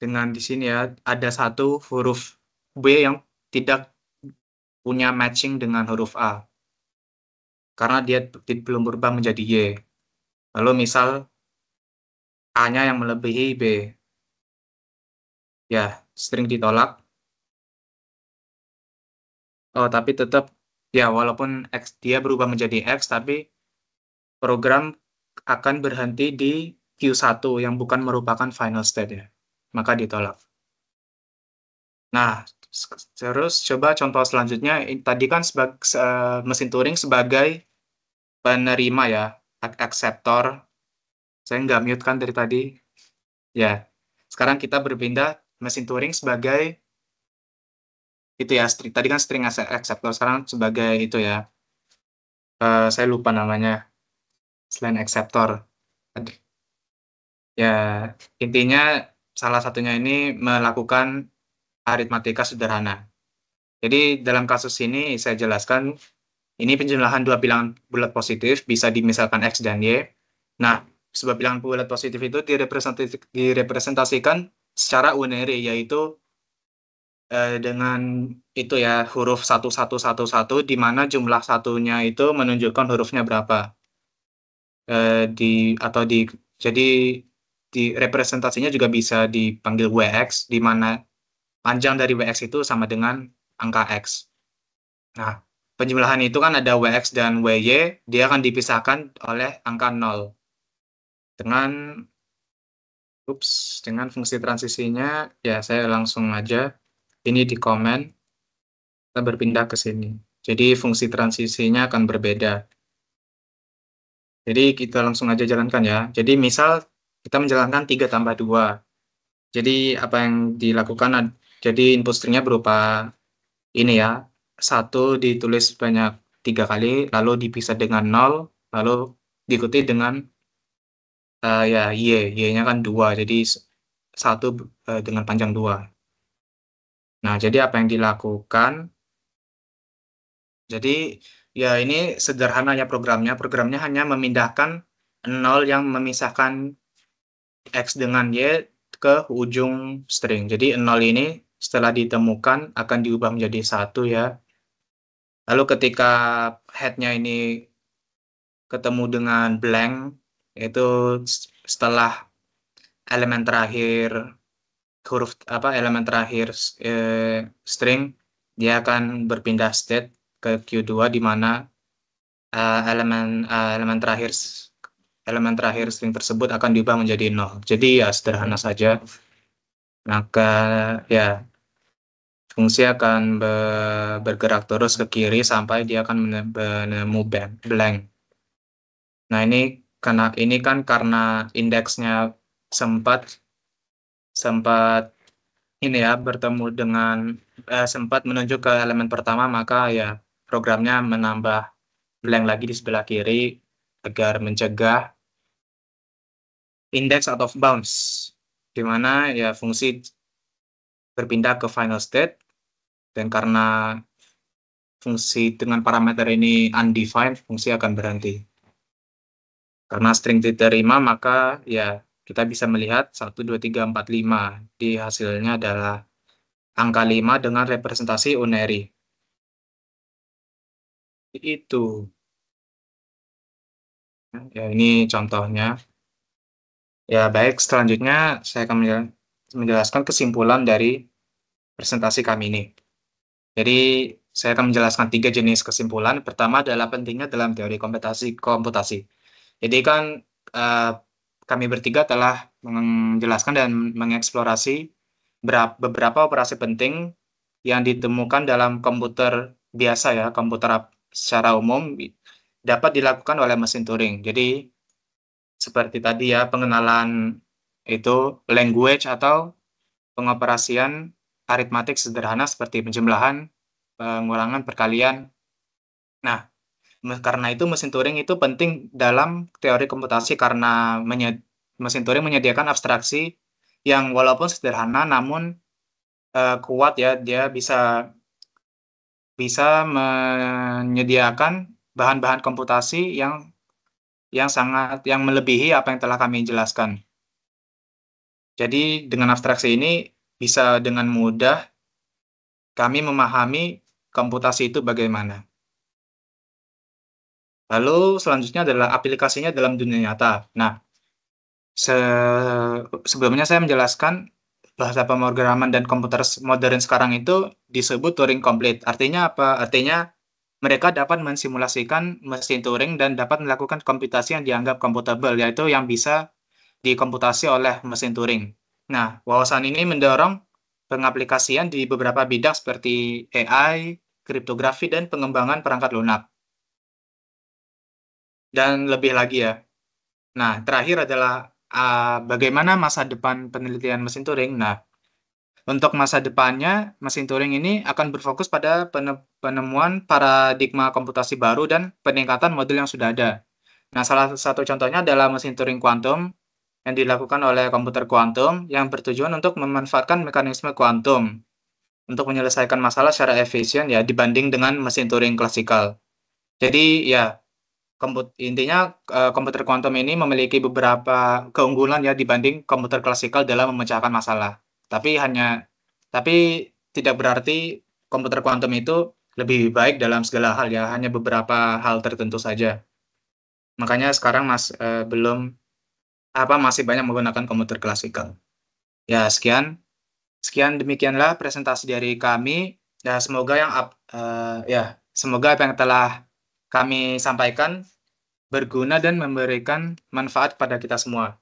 dengan di sini ya ada satu huruf B yang tidak punya matching dengan huruf A karena dia belum berubah menjadi Y. Lalu misal A-nya yang melebihi B. Ya, string ditolak. Oh, tapi tetap ya walaupun X dia berubah menjadi X, tapi program akan berhenti di Q1 yang bukan merupakan final state ya. Maka ditolak. Nah, terus coba contoh selanjutnya. Tadi kan mesin Turing sebagai penerima ya, acceptor. Saya nggak mute kan dari tadi. Ya, sekarang kita berpindah mesin Turing sebagai itu ya, tadi kan string acceptor, sekarang sebagai itu ya. Saya lupa namanya, selain acceptor. Ya, intinya salah satunya ini melakukan aritmatika sederhana. Jadi dalam kasus ini saya jelaskan, ini penjumlahan dua bilangan bulat positif bisa dimisalkan X dan Y. Nah, sebuah bilangan bulat positif itu direpresentasikan secara unary, yaitu dengan itu ya huruf 1111 di mana jumlah satunya itu menunjukkan hurufnya berapa. Jadi di representasinya juga bisa dipanggil WX, di mana panjang dari WX itu sama dengan angka X. Nah, penjumlahan itu kan ada WX dan WY, dia akan dipisahkan oleh angka 0. Dengan fungsi transisinya, ya saya langsung aja, ini di komen, kita berpindah ke sini. Jadi fungsi transisinya akan berbeda. Jadi kita langsung aja jalankan ya. Jadi misal kita menjalankan 3 tambah 2. Jadi apa yang dilakukan, jadi input stringnya berupa ini ya, 1 ditulis banyak 3 kali, lalu dipisah dengan 0, lalu diikuti dengan ya Y-nya kan 2, jadi 1 dengan panjang 2. Nah, jadi apa yang dilakukan, jadi ya ini sederhana ya programnya hanya memindahkan 0 yang memisahkan X dengan Y ke ujung string. Jadi 0 ini setelah ditemukan akan diubah menjadi 1 ya. Lalu ketika head-nya ini ketemu dengan blank, yaitu setelah elemen terakhir elemen terakhir string, dia akan berpindah state ke Q2 di mana elemen terakhir string tersebut akan diubah menjadi 0. Jadi ya sederhana saja. Maka ya fungsi akan bergerak terus ke kiri sampai dia akan menemu blank. Nah, ini kan karena indeksnya sempat ini ya bertemu dengan sempat menunjuk ke elemen pertama, maka ya programnya menambah blank lagi di sebelah kiri agar mencegah index out of bounds, di mana ya fungsi berpindah ke final state, dan karena fungsi dengan parameter ini undefined, fungsi akan berhenti. Karena string diterima, maka ya kita bisa melihat 1, 2, 3, 4, 5. Di hasilnya adalah angka 5 dengan representasi unary. Itu. Ya, ini contohnya. Ya, baik. Selanjutnya saya akan menjelaskan kesimpulan dari presentasi kami ini. Jadi, saya akan menjelaskan 3 jenis kesimpulan. Pertama adalah pentingnya dalam teori komputasi. Jadi kan kami bertiga telah menjelaskan dan mengeksplorasi beberapa operasi penting yang ditemukan dalam komputer biasa ya, komputer secara umum dapat dilakukan oleh mesin Turing. Jadi seperti tadi ya, pengenalan itu language atau pengoperasian aritmatik sederhana seperti penjumlahan, pengulangan, perkalian. Nah, karena itu mesin Turing itu penting dalam teori komputasi karena mesin Turing menyediakan abstraksi yang walaupun sederhana namun kuat ya, dia bisa menyediakan bahan-bahan komputasi yang melebihi apa yang telah kami jelaskan. Jadi dengan abstraksi ini bisa dengan mudah kami memahami komputasi itu bagaimana. Lalu selanjutnya adalah aplikasinya dalam dunia nyata. Nah, sebelumnya saya menjelaskan bahasa pemrograman dan komputer modern sekarang itu disebut Turing Complete. Artinya apa? Artinya mereka dapat mensimulasikan mesin Turing dan dapat melakukan komputasi yang dianggap komputable, yaitu yang bisa dikomputasi oleh mesin Turing. Nah, wawasan ini mendorong pengaplikasian di beberapa bidang seperti AI, kriptografi, dan pengembangan perangkat lunak. Dan lebih lagi ya. Nah, terakhir adalah bagaimana masa depan penelitian mesin Turing. Nah, untuk masa depannya, mesin Turing ini akan berfokus pada penemuan paradigma komputasi baru dan peningkatan model yang sudah ada. Nah, salah satu contohnya adalah mesin Turing kuantum yang dilakukan oleh komputer kuantum yang bertujuan untuk memanfaatkan mekanisme kuantum untuk menyelesaikan masalah secara efisien ya dibanding dengan mesin Turing klasikal. Jadi ya intinya komputer kuantum ini memiliki beberapa keunggulan ya dibanding komputer klasikal dalam memecahkan masalah. Tapi tidak berarti komputer kuantum itu lebih baik dalam segala hal ya, hanya beberapa hal tertentu saja. Makanya sekarang masih banyak menggunakan komputer klasikal. Ya, sekian demikianlah presentasi dari kami. Ya, semoga semoga apa yang telah kami sampaikan berguna dan memberikan manfaat kepada kita semua.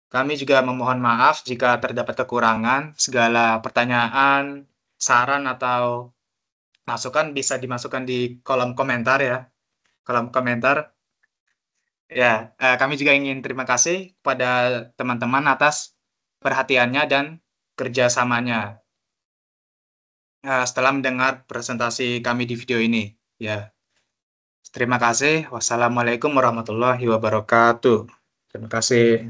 Kami juga memohon maaf jika terdapat kekurangan. Segala pertanyaan, saran, atau masukan bisa dimasukkan di kolom komentar ya. Kolom komentar. Ya, kami juga ingin terima kasih kepada teman-teman atas perhatiannya dan kerjasamanya setelah mendengar presentasi kami di video ini. Ya, terima kasih. Wassalamualaikum warahmatullahi wabarakatuh. Terima kasih.